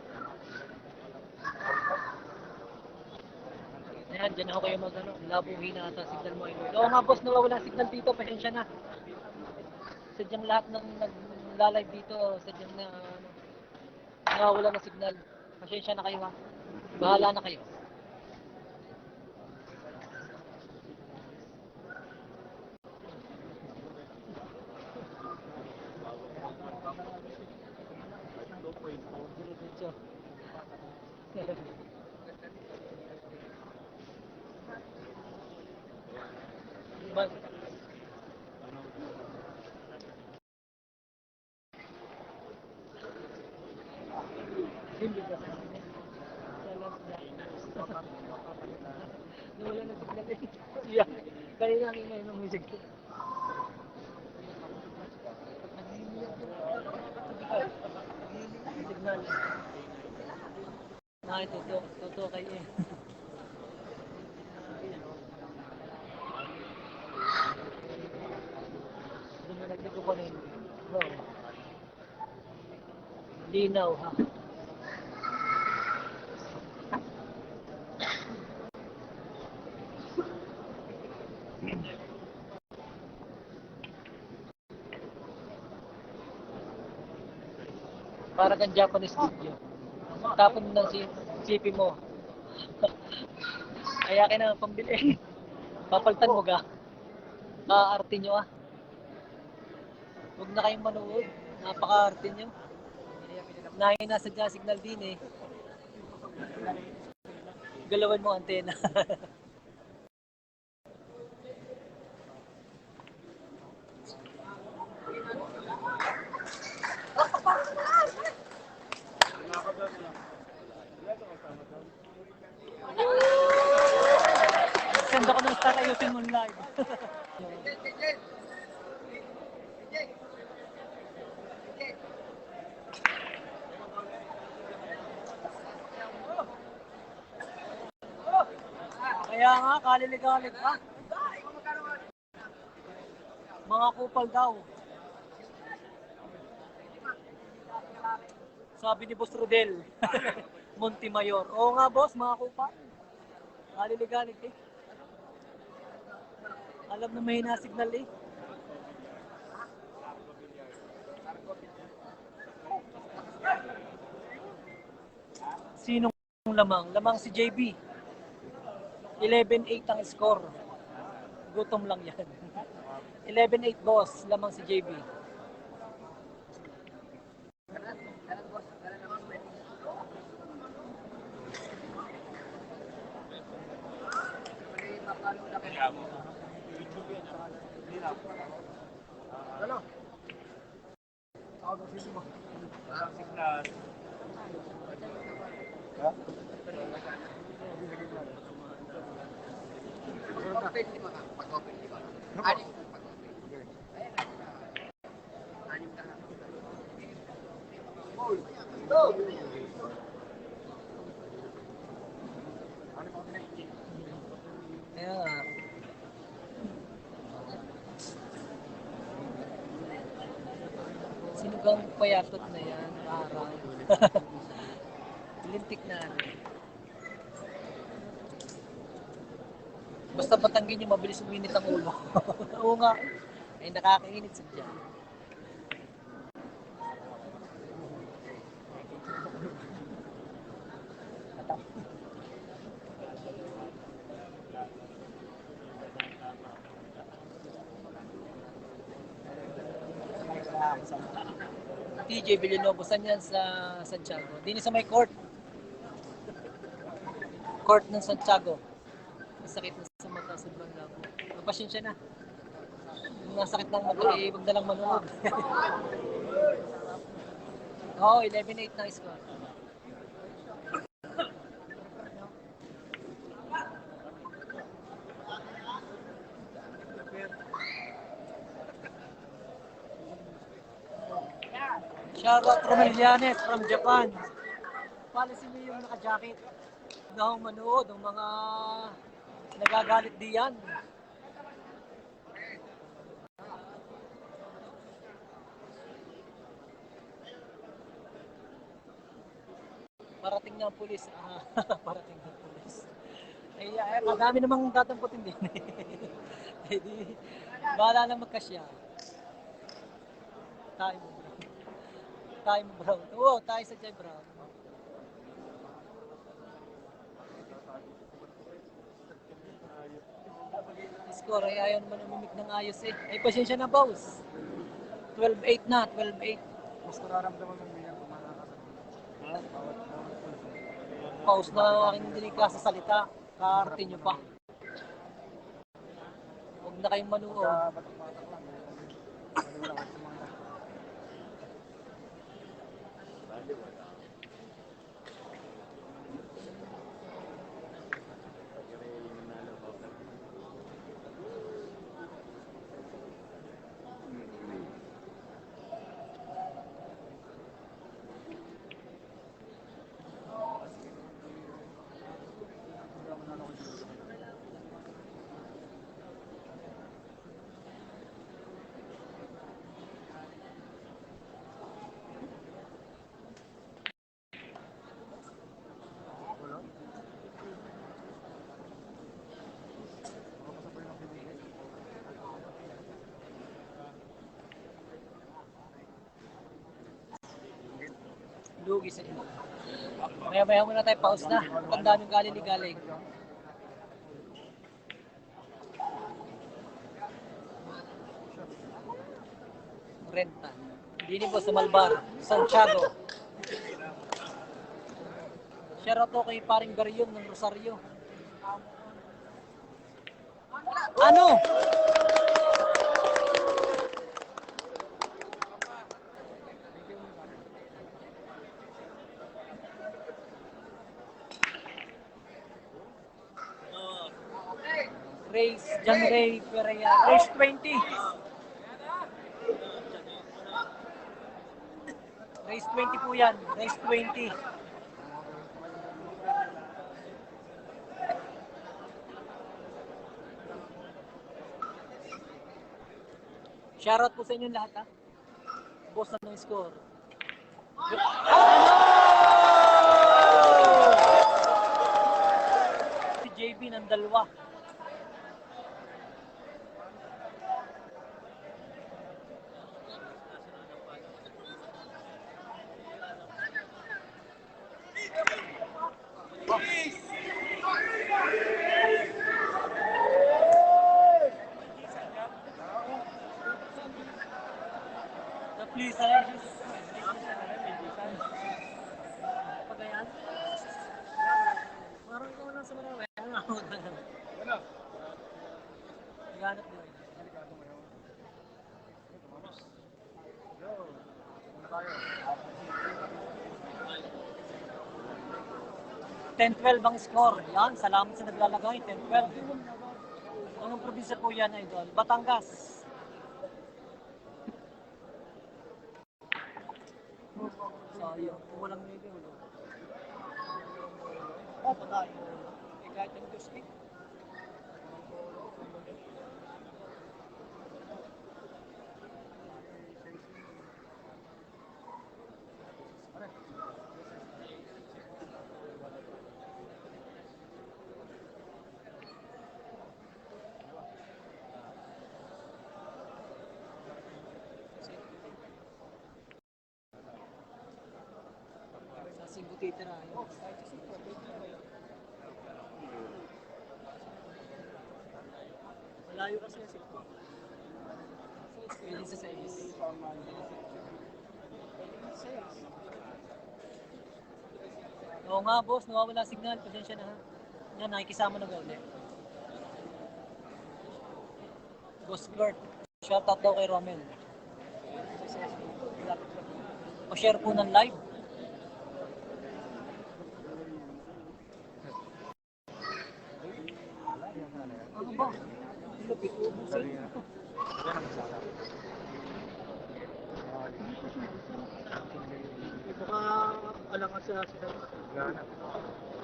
Ayan, dyan ako kayo mag-ano. Labo hina ata signal mo. Oo nga, boss, nawawala ang signal dito. Pasensya na. Sadyang lahat ng nag-live dito, sadyang na, ano, nawawala ng signal. Pasensya na kayo, ha. Bahala na kayo. Bye. Kanina ang ingay ng music. Signal. Totoo kayo eh. Dumalagdag ko pa rin. Oh. Linaw ha. Para kang Japanese video. Tapon mo ng sipi mo. Kaya ka na pambili. Papaltan mo ga. Kaarte nyo ah. Huwag na kayong manood. Napaka-arte nyo. Nahin nasa dyan signal din eh. Galawan mo antena. Send ako ng star ayusin mo live. Kaya nga, kalilig-kalig ha. Mga kupal daw. Sabi ni Boss Rodel. Montemayor. Oo nga boss, mga kupal. Kalilig-kalig eh. Alam na may signal eh. Sinong lamang? Lamang si JB. 11-8 ang score. Gutom lang yan. 11-8 boss, lamang si JB. Ano? Kaya nga. Sino bang payatot na yan? Parang. Lintik na ano. Basta Batanggin nyo, mabilis uminit ang ulo. Oo nga. Ay nakakainit sa dyan. TJ Villanovo, saan yan sa Santiago? Dini sa may court. Court ng Santiago. Masakit na sa mata, sobrang labo. Mapasensya na. Yung nasakit ng mata, eh, huwag na lang manood. Oo, 11-8 na score. Shoutout Romel Llanes from Japan. Policy mo yung naka-jacket. Na akong manood, ang mga nagagalit diyan. Parating na ang pulis. Parating na ang pulis. Ay, madami namang tatamputin din. Eh di, bahala na magkasya. Tayo mo, bro. Tayo mo, bro. Oo, tayo sa Jay Brown. Score ay ayaw naman umimik ng ayos eh. Ay, pasensya na, boss. 12-8 na, 12-8. Mas nararamdaman mo yan kung Pause na aking dinig ka sa salita. Kaarte nyo pa. Huwag na kayong manuod. batak-batak lang. Wala kasi mga Lugi sa inyo. Maya-maya muna tayo, pause na. Tandaan yung galing. Renta. Dini po sa Malbar, Santiago. Shoutout to kay paring Garion ng Rosario. Ano? Race, John Ray Pereira. Race 20. Race 20 po yan. Race 20. Shoutout po sa inyo lahat ha. Boss na ng score. Si JB ng dalawa. Please, Pagayan? Parang ikaw lang sa marami. Ganap mo. 10-12 ang score. Yan, salamat sa naglalagay. 10-12. Anong probinsya po yan, Idol? Batangas. Sayang, walang nili. Patay. Kahit yung gusto. Cebu titira. Malayo kasi sa Cebu. Pwede sa Sayes. Oo nga boss, nawawala signal. Pasensya na ha. Yan, nakikisama na ulit. Boss Kurt, shoutout daw kay Romel. Pa-share po ng live. Ano ba? Lupit po. Baka alangan sa sila. Yun!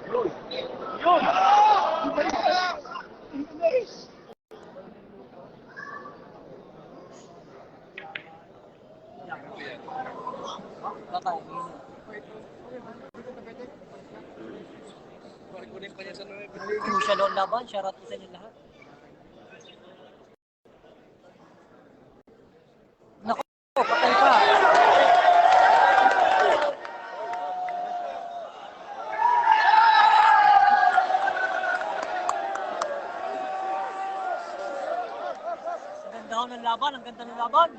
Yun! Baka crucial ang laban, shoutout po sa inyo lahat. Naku, patay pa. Ang ganda ng laban, ang ganda ng laban.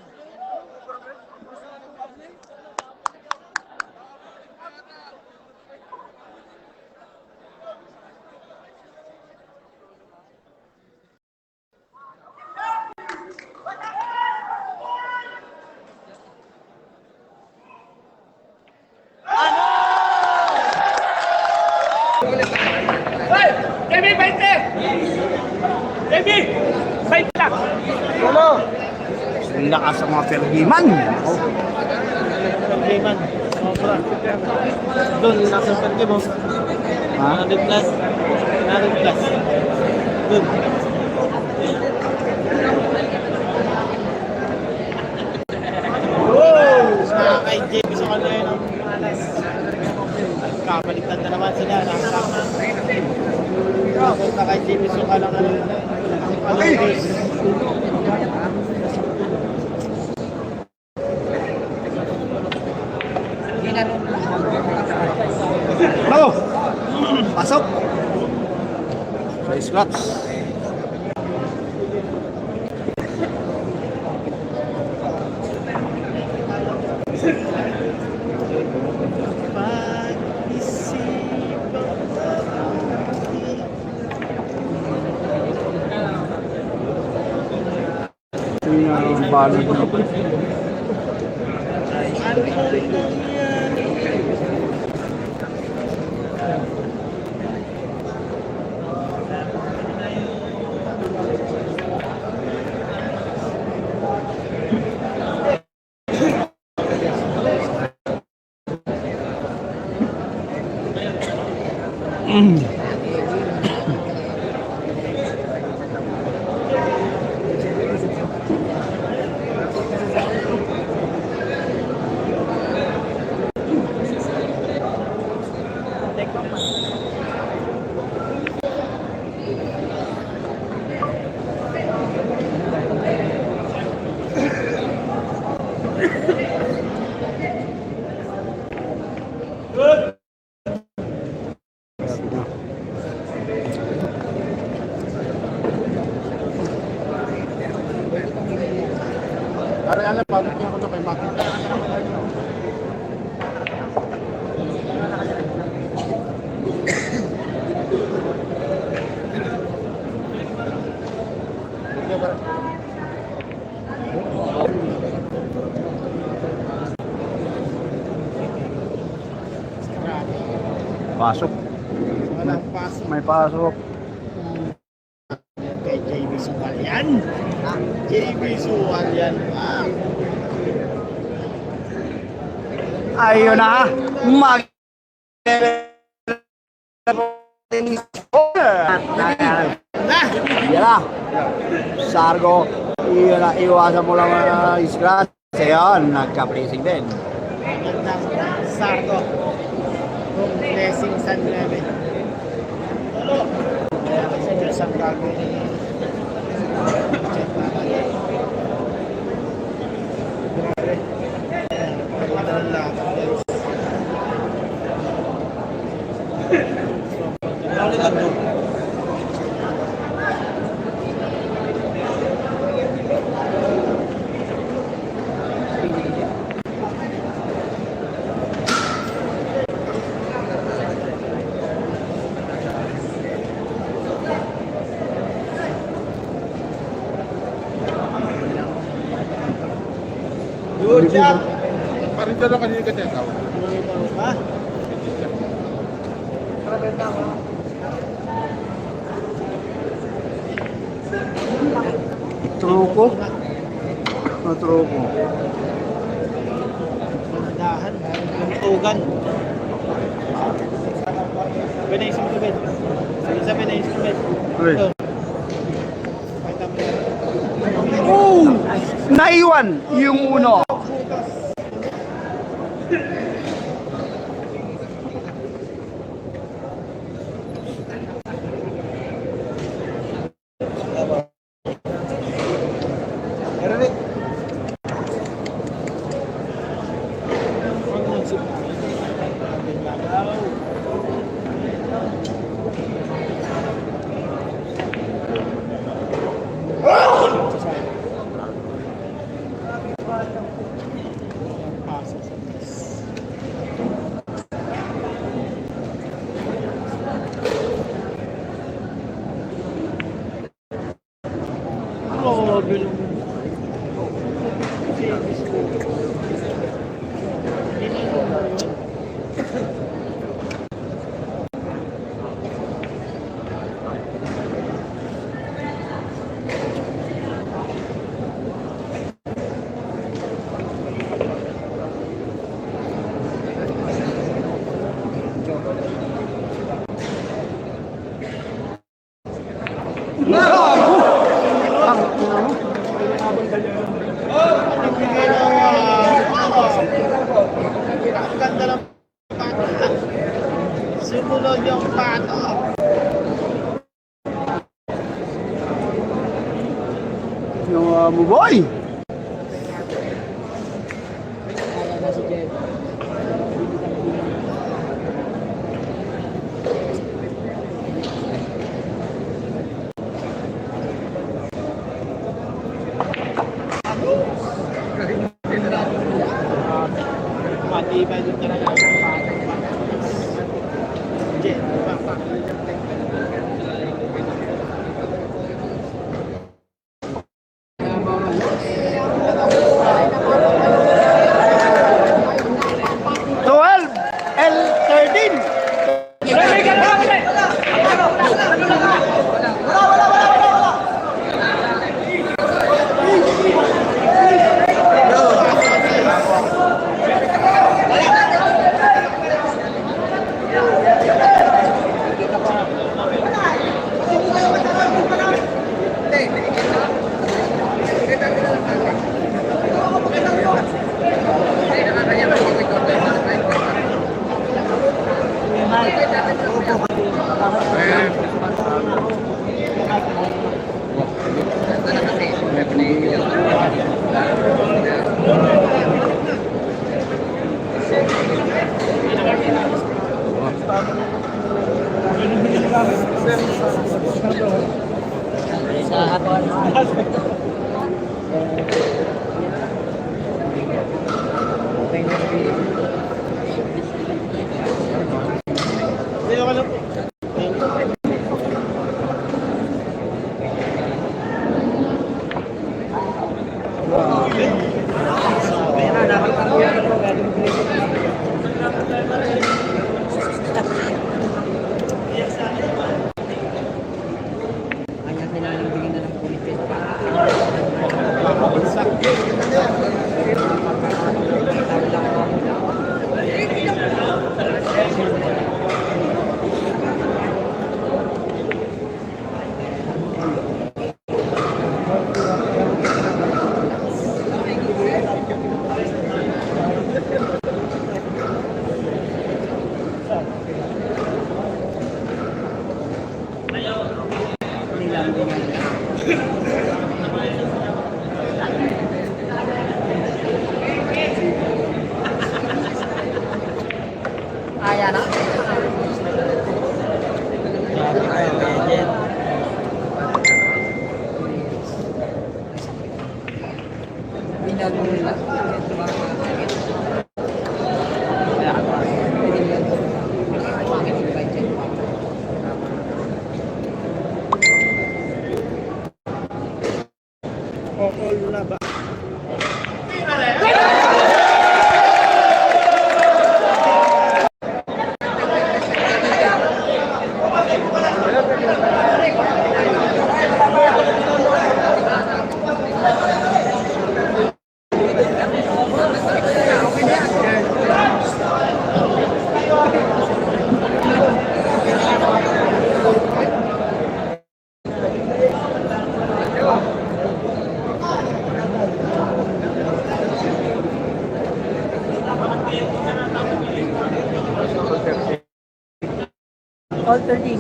Baby, 20! Baby! 20 lang! Ano? Lakas sa mga Fergiman. Fergiman. Sobra. Doon, nasa Fergiman. Ha? 100 plus. 100 plus. Doon. Sa kay JB sa kanila ng alas. Kapaligtad na naman sila. Nakakita kay JB sa kanila. scratch. Yung balot na. Alam, bakit niya ako na kay Maki? Pasok. Walang pasok. May pasok. Kay JB Suwal yan. JB Suwal yan. Ayun na. Mag... Yan na. Sargo. Iyon na. Iwasan mo lang scratch. Ayan. Nagka-pressing din. Magandang Sargo. Kung blessing San Reme. Kaya kasi Diyos ang gagawin. Check natin. Grabe. Magandang lahat, guys. Good job! Parang dalawa kanina ka teka. Ha? Truko. Ano truko? Manadahan. Tuntugan. Pinay sa mga sa pinay sa mga Uy. Oh! Naiwan yung uno. Ang ganda ng pato. Sumunod yung pato. Yung buboy. Ayan na. All 13.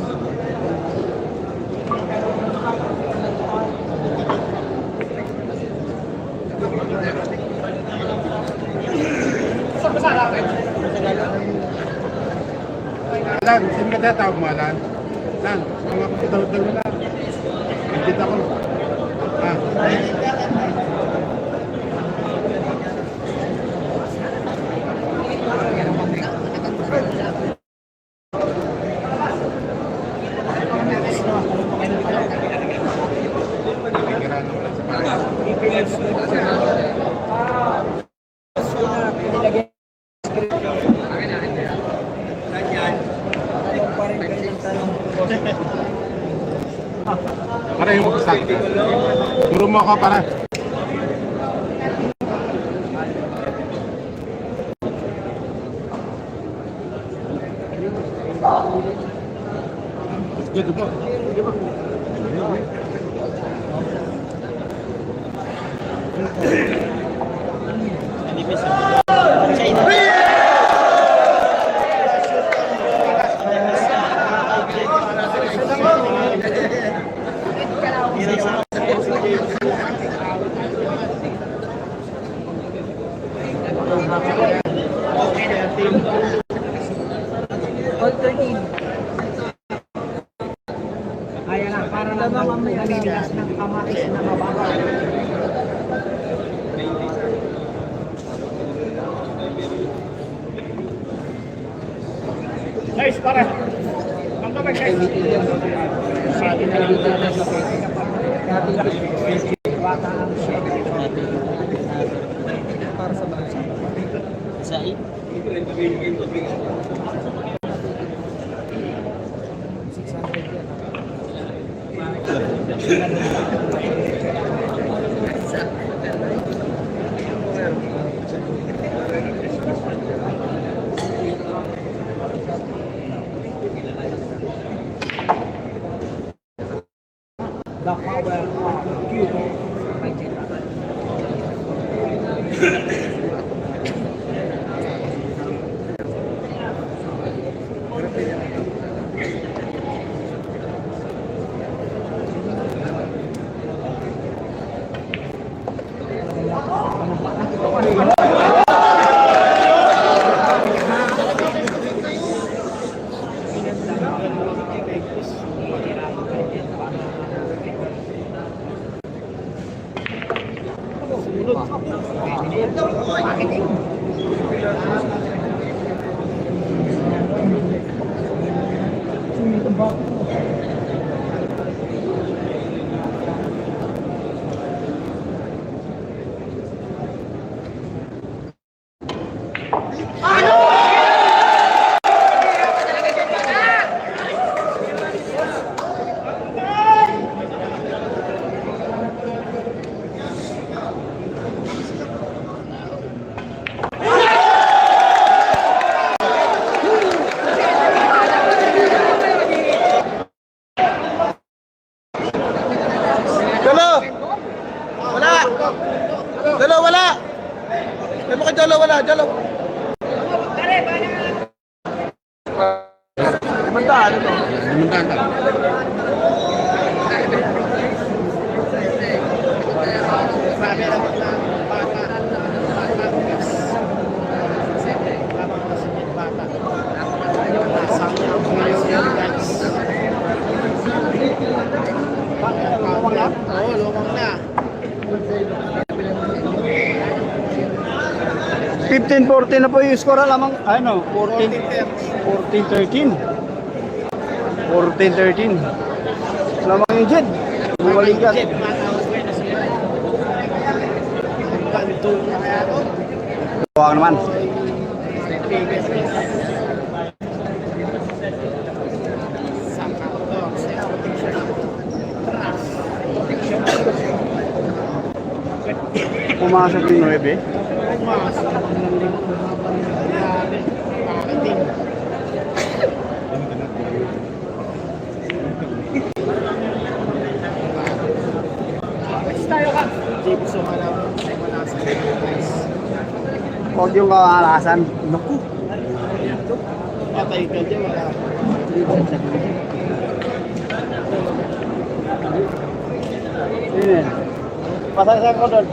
Lan, sino ka tatawag mo, Lan? Lan, mga kapitawag mo lang. Hindi ako. Ah. Para yung magsasak. Turo mo ako para. Good po. All 13. Ayan na, para lang namimilas ng kamakis na mababaw. Dalo! Wala! Dalo, wala! May mga dalo, wala, dalo. Limandaan ito. Oo, lumang na. 15-14 na po yung score lamang. Ano? 14-13. 14-13. Lamang yung Jed. Bumalikat. Huwag naman. Pumasok yung 9. Huwag yung kaalasan. Naku. Patay ka dyan, wala. Ini. Pasang saya kodon.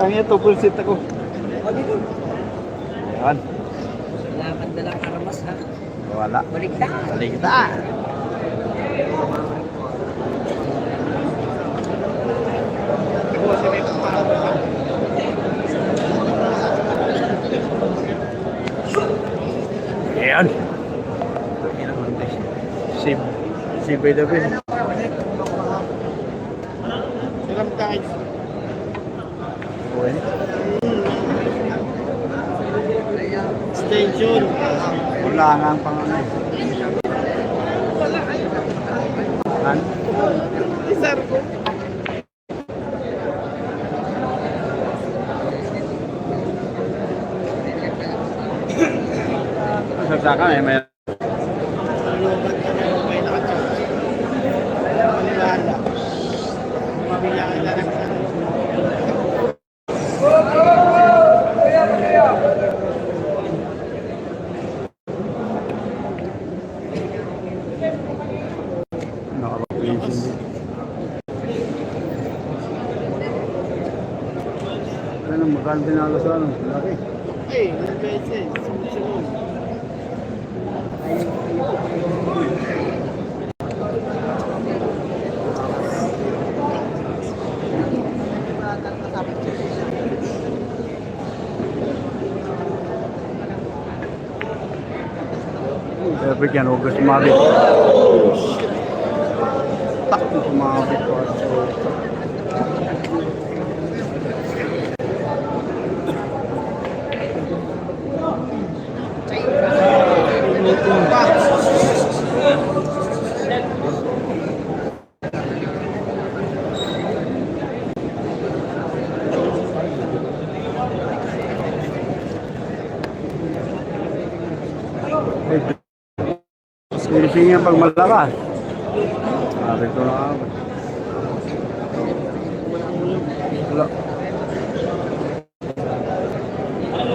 Tangnya to full seat ako. Yan. Wala kang dalang armas ha. Wala. Balik na. Balik kita. Yan. Si by the way. Siram tayo. Okay. Stay tuned. Wala nga ang panganay. Kan? Isar ko. Sagsakan eh, may Lumat ka na yung may nakachok. Maniwala. Mabilang na lang sa nakapag-cleansing din. Ano, magkano pinalo sa ano? Laki. eh, ng beses. Sunod-sunod. Perfect yan, huwag ka sumabit. Tak mo sumabit ko. Sinising yan pag malakas. Sabi ko na ako. Wala.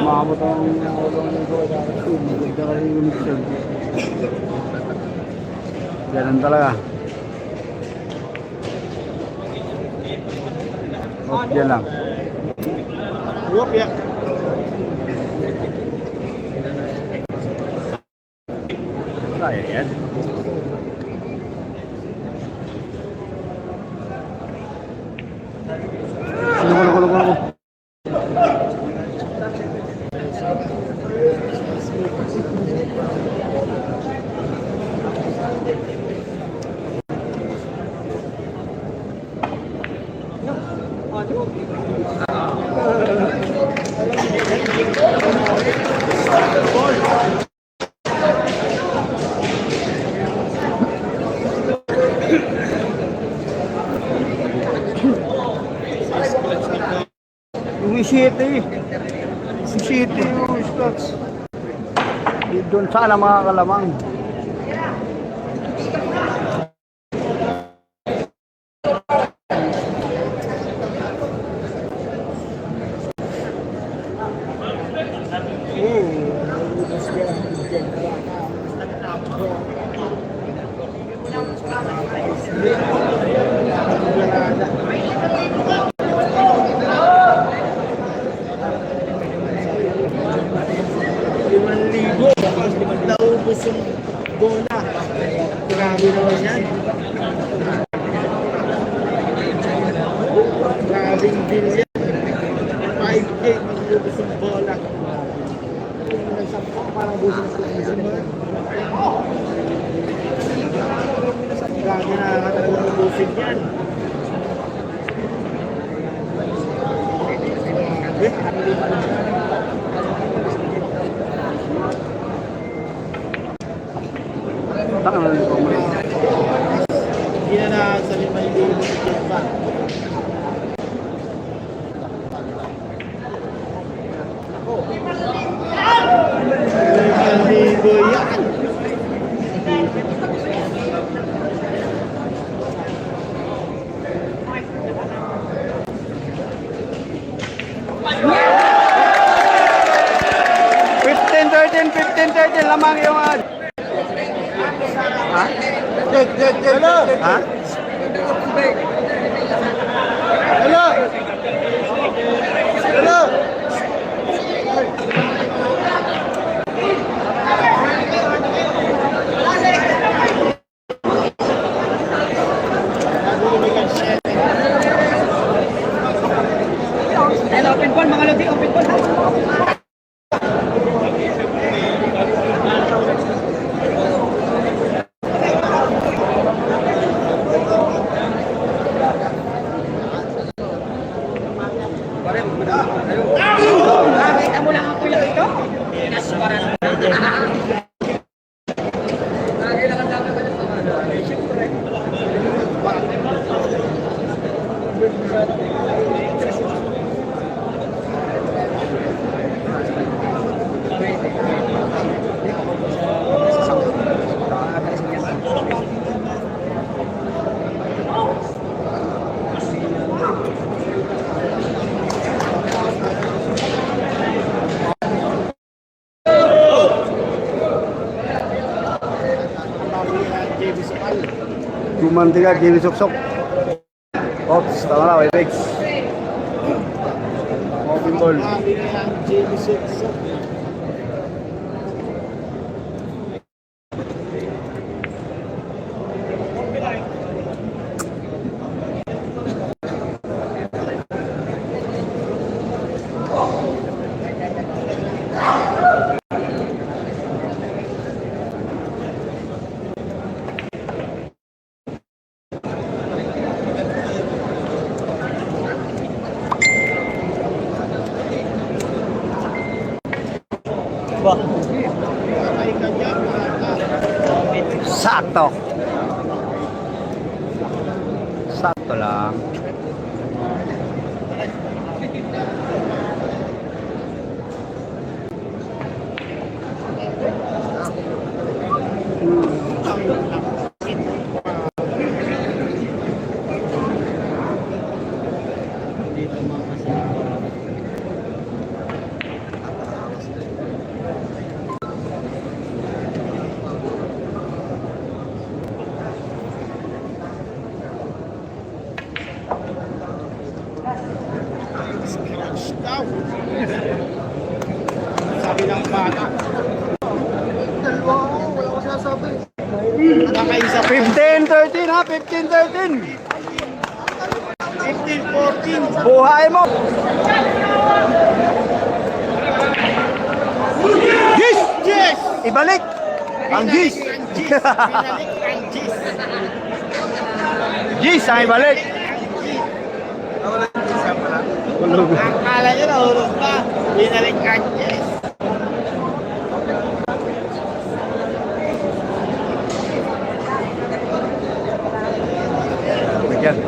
Maabot ang ulong nito. Maganda kasi yung mixer. Ganun talaga. Off dyan lang. Whoop, ya. Kaya yan. Kulong. City. City yung slots. Doon sana mga kalamang. Naubos yung bola. Grabe naman yan. Grabing deal yan. 5K naubos yung bola. Parang busin sa naman. Grabe nakakatawa ng busin yan. Taka na rin po mo. Hindi na sa 5,000 pa. Libo yan. $15-13 lamang yung ad. Ha? Ha? Hello. Open ball, mga lodi, open ball. Nakita mo lang ako yung ito? Kumantiga, kini sok-sok. Ops, tama na, Webex. Open ball. Sakto. Sakto lang. daw. Sabi ng bata. Dalawa, wala ko sinasabi. Nakaisa 15-13 ha, 15-13. 15-14. Buhay mo. Gis! Yes! Ibalik. Ang Gis. Binalik ang Gis. Gis ang ibalik. Akala nyo nahulog na. Binalik ang Gis. Bigyan.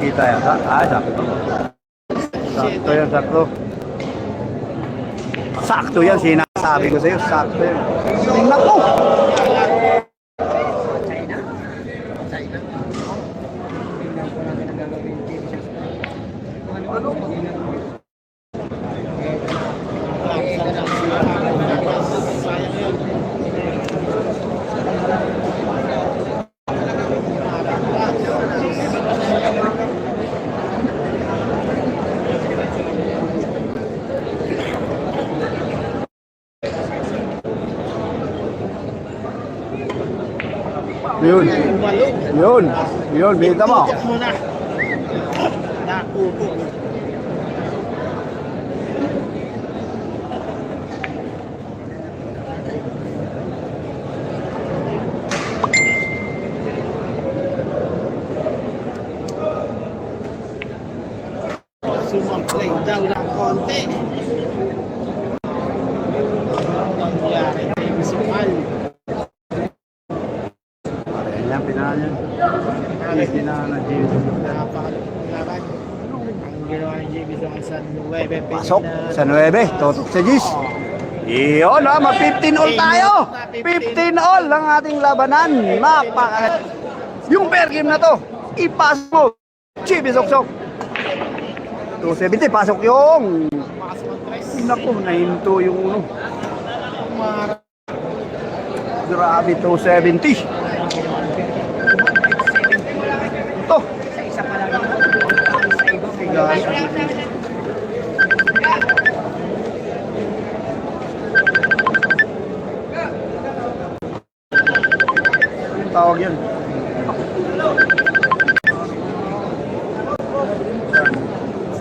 Kita yata. Sakto. Sakto yan, sakto. Sakto yan, sinasabi ko sa'yo. Sakto yan. Tingnan ko. Yun. Yun. Yun, bita mo. Tiyak mo na. Nakupo. Sumamplay daw ng konti. Ang nangyari kay Bisipal. Ayan, pinahan yan. Pinahan na James. Napakalaban. Ang ginawa ni JB sa 9. Pasok sa 9. Tutok sa Gis. Iyon ha, mag-15 all tayo. 15 all ang ating labanan. Napaka... Yung pair game na to, ipasok mo. Chibi Soksok. 270, pasok yung... Naku, nahinto yung uno. Grabe, 270. Ito. Tawag yan.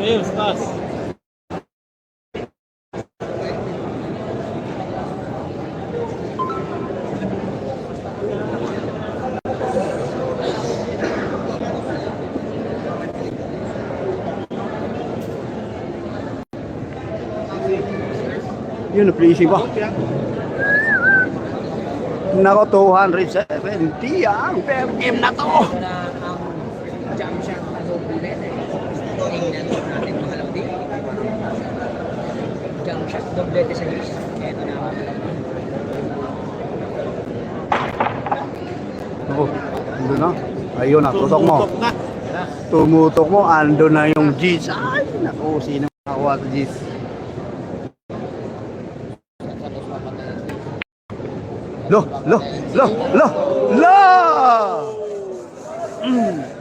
Sales, tas. Yun, na-pleasing pa. Nako, 270 ang pair game na to. Jump shot, doblete sa Gis. Ito na ako. Ako, ando na. Ayun na, tutok mo. Tumutok na. Tumutok mo, ando na yung G's. Ay, naku, sino nakakuha sa G's? Lo!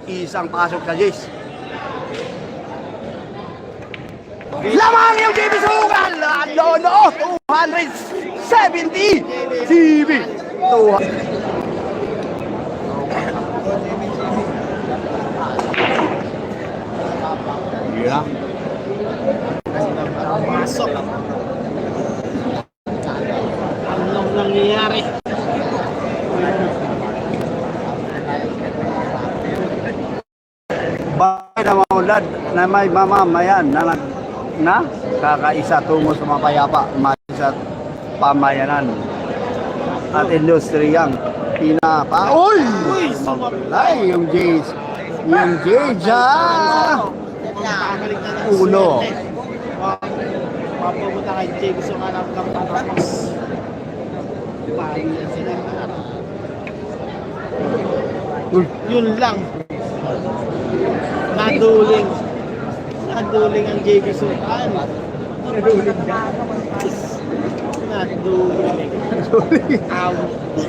Isang pasok sa G's. Lamang yung JB Sugal! No, 270! CB! 200. Yeah. Masok. Anong nangyayari? Bakit na maulad na may mamamayan na kakaisa tungo sa mapayapa sa pamayanan at industriyang pinapa. Uy! Maglay yung Jays. Yung Jeja. Pabalik na ng Ulo. swerte. Papapunta kay Jay. Gusto nga lang tapos. Pabalik na sila. Yun lang. Naduling. Naduling ang Jay Kisukan. Naduling na. Naduling.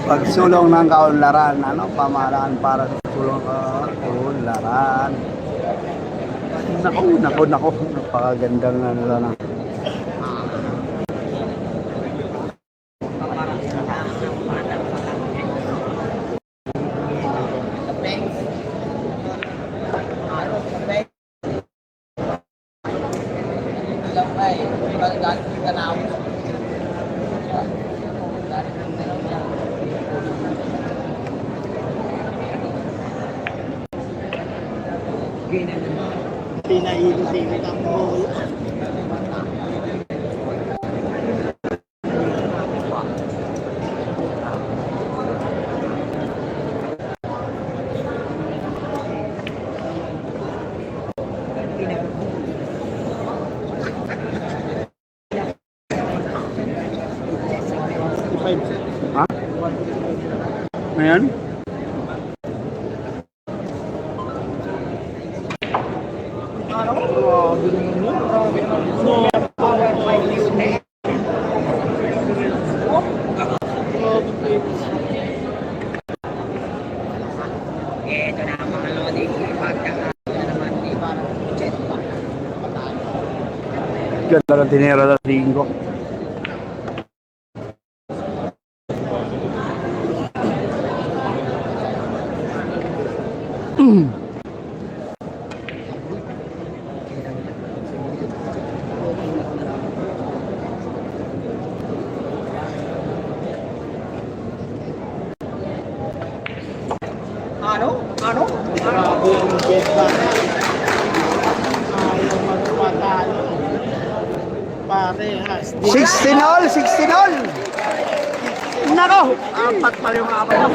Pagsulong ng kaunlaran, ano, pamahalaan para sa sulong kaunlaran. Nako, napakagandang ano lang. Pinailit-ilit ang bola. Ha? Ayan? Ito na ang mga lodi. Pagkakala naman di parang jet pa. Ganda ng tinira ng linggo. Ano? Grabe ang jet ba? Ayaw magpatalo. Parehas. 16 all, 16 all. Nako, apat pa yung apat.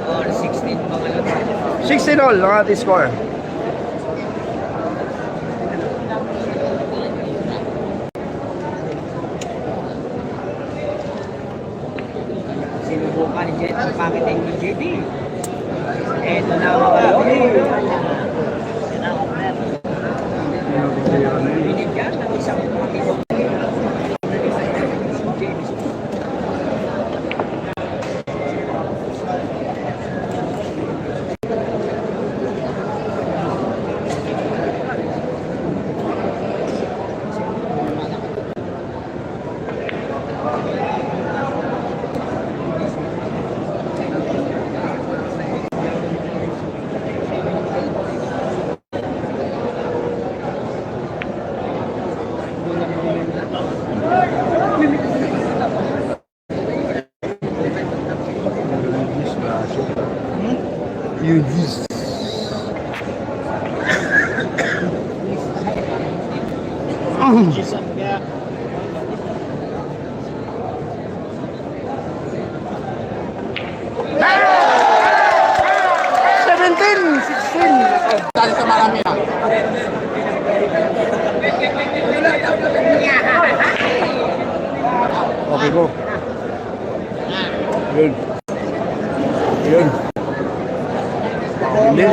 Or 16 mga lodi. 16 all ang ating score. Sinubukan ni Jet ang pakiting ni JB. Ito na mga binigyan ng isang pakitong You just. Isang kaya. Dali sa marami ah. Okay go. Yun. Yun. Hindi.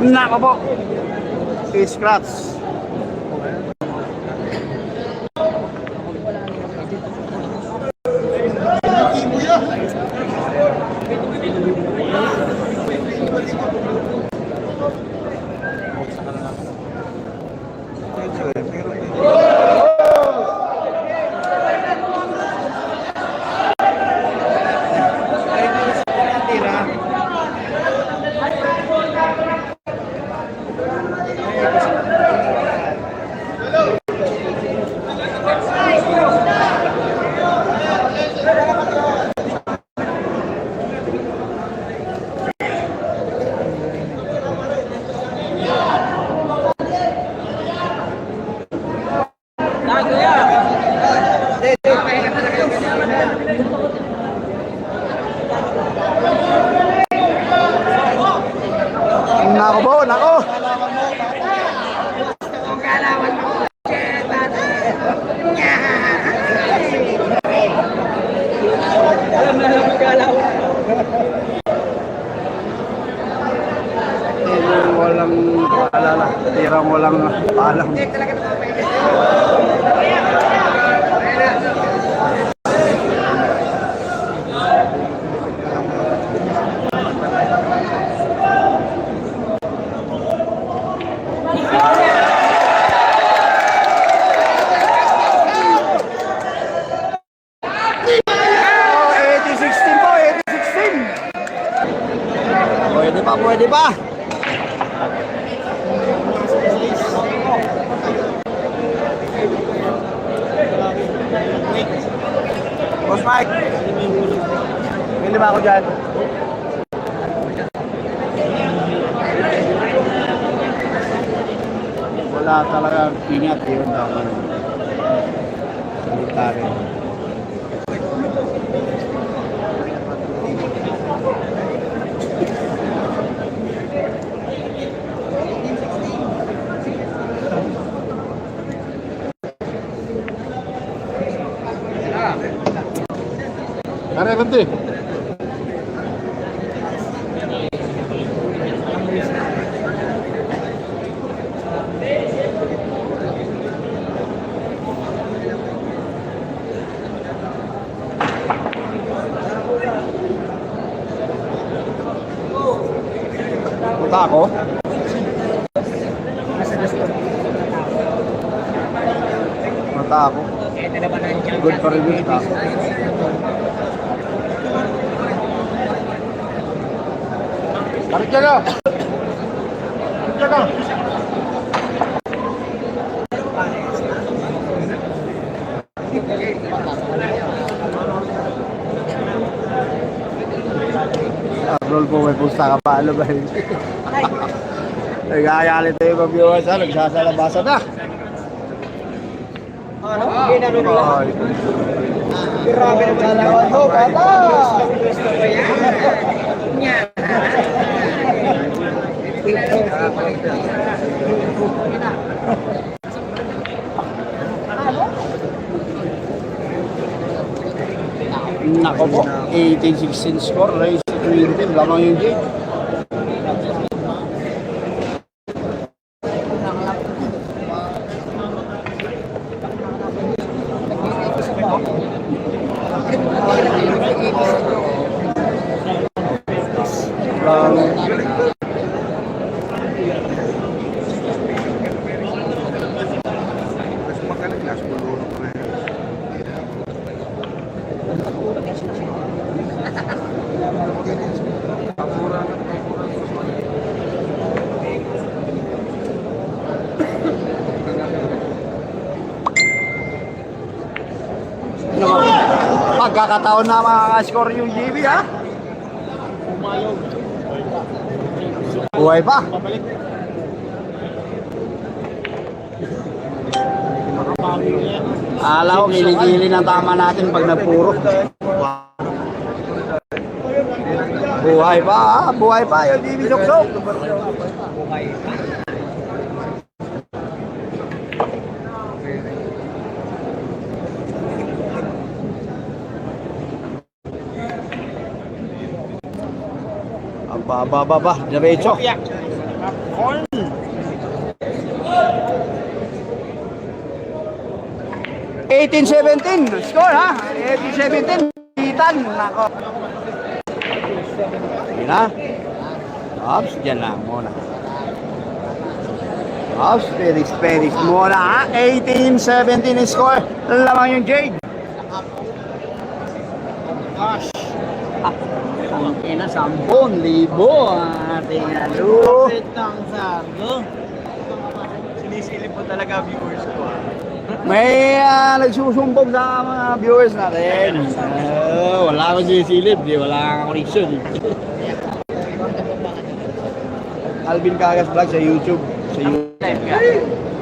Nako po. Scratch. Nako po, nako. Walang paalala, tirang walang paalam. Pwede pa. Boss Mike. Pili ba ako dyan? Wala talaga ingat yun. Military. Are, berhenti. Punta ako. Mata ako. Good pa rin yun. Tarik jaga. Tarik jaga. Roll po, may pusta ka pa. Ano ba yun? Nagkakayalit tayo mga viewers ha. Nagsasalabasan na. Ay. Grabe naman salamat mo, bata! Nako po, 18-16 score, race to 20, lamang yung game. Pagkakataon na makaka-score yung GB ha. Buhay pa. Alaw, kiligili ng tama natin pag nagpuro. Buhay pa ha, buhay pa yung GB Suksok. Ba, diretso. Corn. 18-17, score ha? 18-17, Titan, nako. Sige na. Ops, dyan lang muna. Ops, Felix muna ha? 18-17 score. Lamang yung Jade. Gosh. Ang ina, 10,000 ang ating ano. Ng sardo. Sinisilip mo talaga viewers ko ah. May nagsusumbog sa mga viewers natin. Wala akong sinisilip, wala akong connection. Alvin Cagas Vlog sa YouTube. Sa YouTube. Live ka?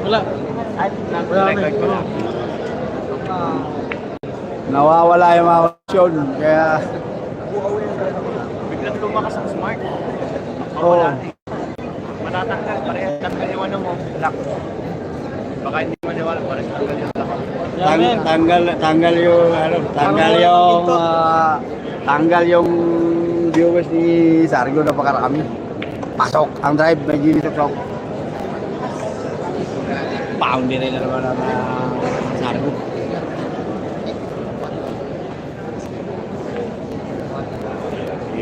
Wala. Nag-record ko lang. Nawawala yung mga connection. Kaya, Biglang tumakas ang smart. Oo. Mawala. Matatanggal parehas. Tanggal yung ano mo. Lock. Baka hindi maniwala parehas. Tanggal yung lock. tanggal yung ano, tanggal yung viewers ni Sargo, napakarami. Pasok ang drive, may gini sa pound din rin naman ang Sargo.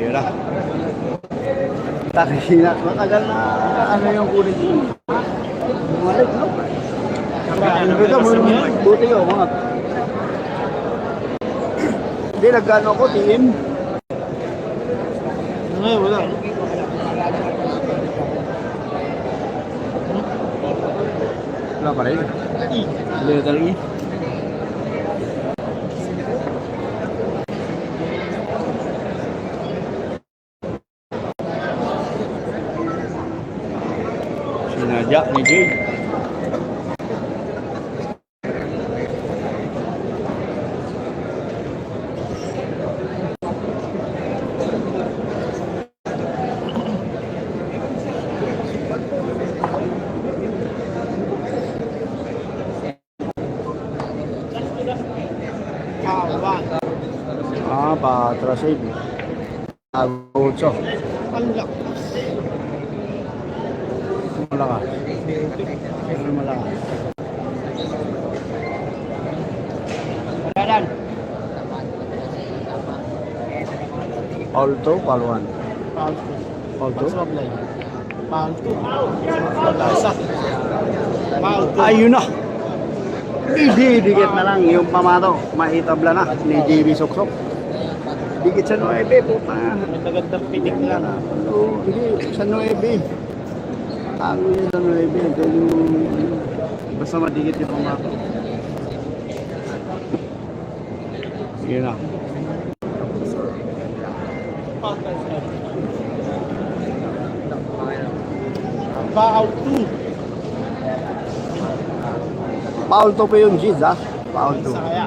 Yun na. Takina, matagal na ano yung kunin ko. Bumalik, no? Buti ko, mga. Hindi, nagkano ako, team. Ngayon, wala. Wala pa rin. Letter E. Sinadya ni Jade. Patrasig. Agutso. Malakas. Malakas. Malakas. Dadan. Alto, Palwan. Palto. Alto? Pasoblay. Palto. Palasa. Palto. Ayun na. Ididikit na lang yung pamato. Maitabla na ni JB Soksok. Dikit sa 9, puta. Magandang pitik lang. Oo, hindi. Sa 9. Tago yun sa 9. Ito yung... Basta madikit yung pamato. Yun na. Palto. Paul to pa yung Giz, ha? Paul to. Sa kaya.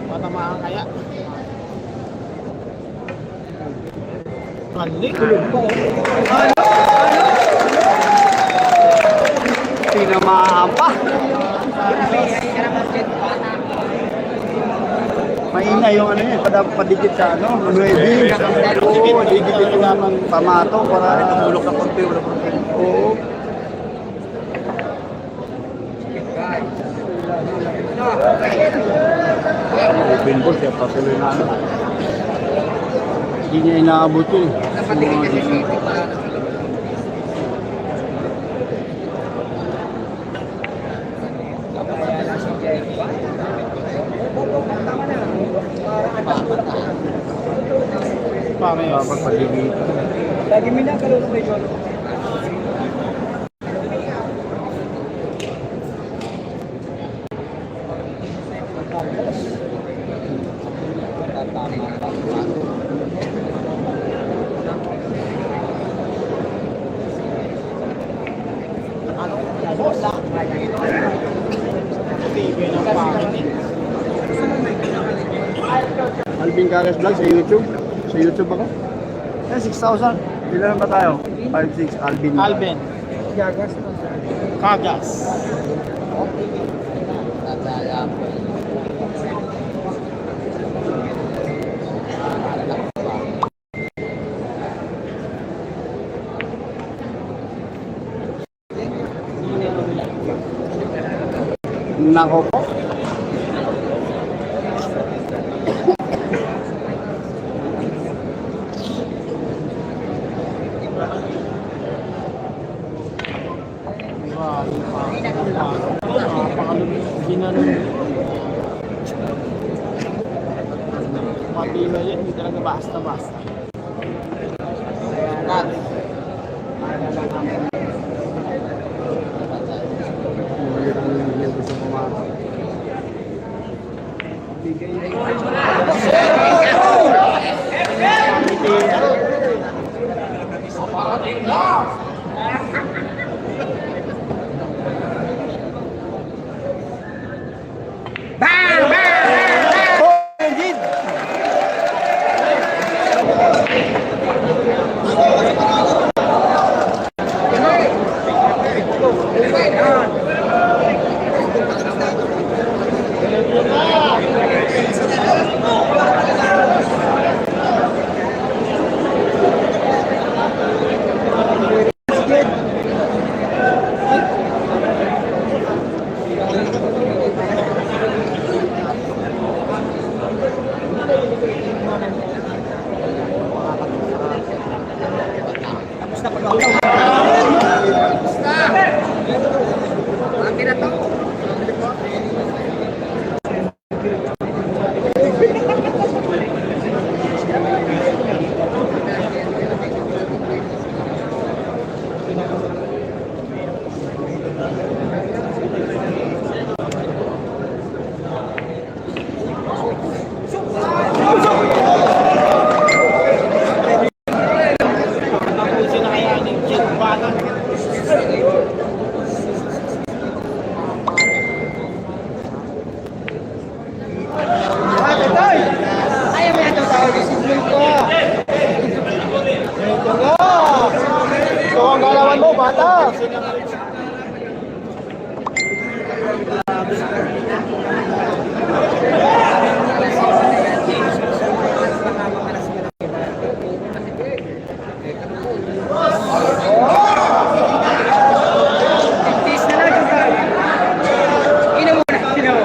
Matamaan kaya. Kalik. Tinamaan pa. Mahina yung ano yun, padikit sa ano, 9. Oo, didikit yung ng pamato para tumulok na konti. Oo. Open ball, kaya patuloy na ano. Hindi niya inaabot yun. Dapat paligid. Lagi minakaroon sa ito. Alvin Cagas Vlog sa YouTube. Sa YouTube ako. 6,000. Ilan ba tayo? 5,6 Alvin. Alvin. Kagas. Nako po. Matino yun, hindi talaga basta-basta. Ito ang galawan mo, bata!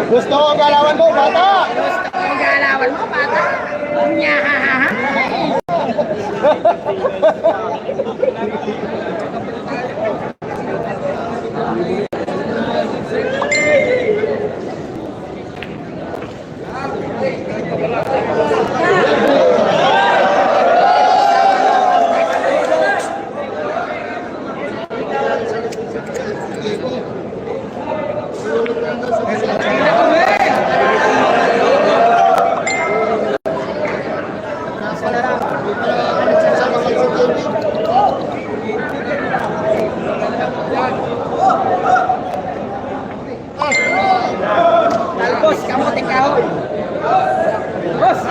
Gusto ko ang galawan mo, bata! Gusto ko ang galawan mo, bata. Nyahahaha. Talbos, kamuting kahoy. Boss!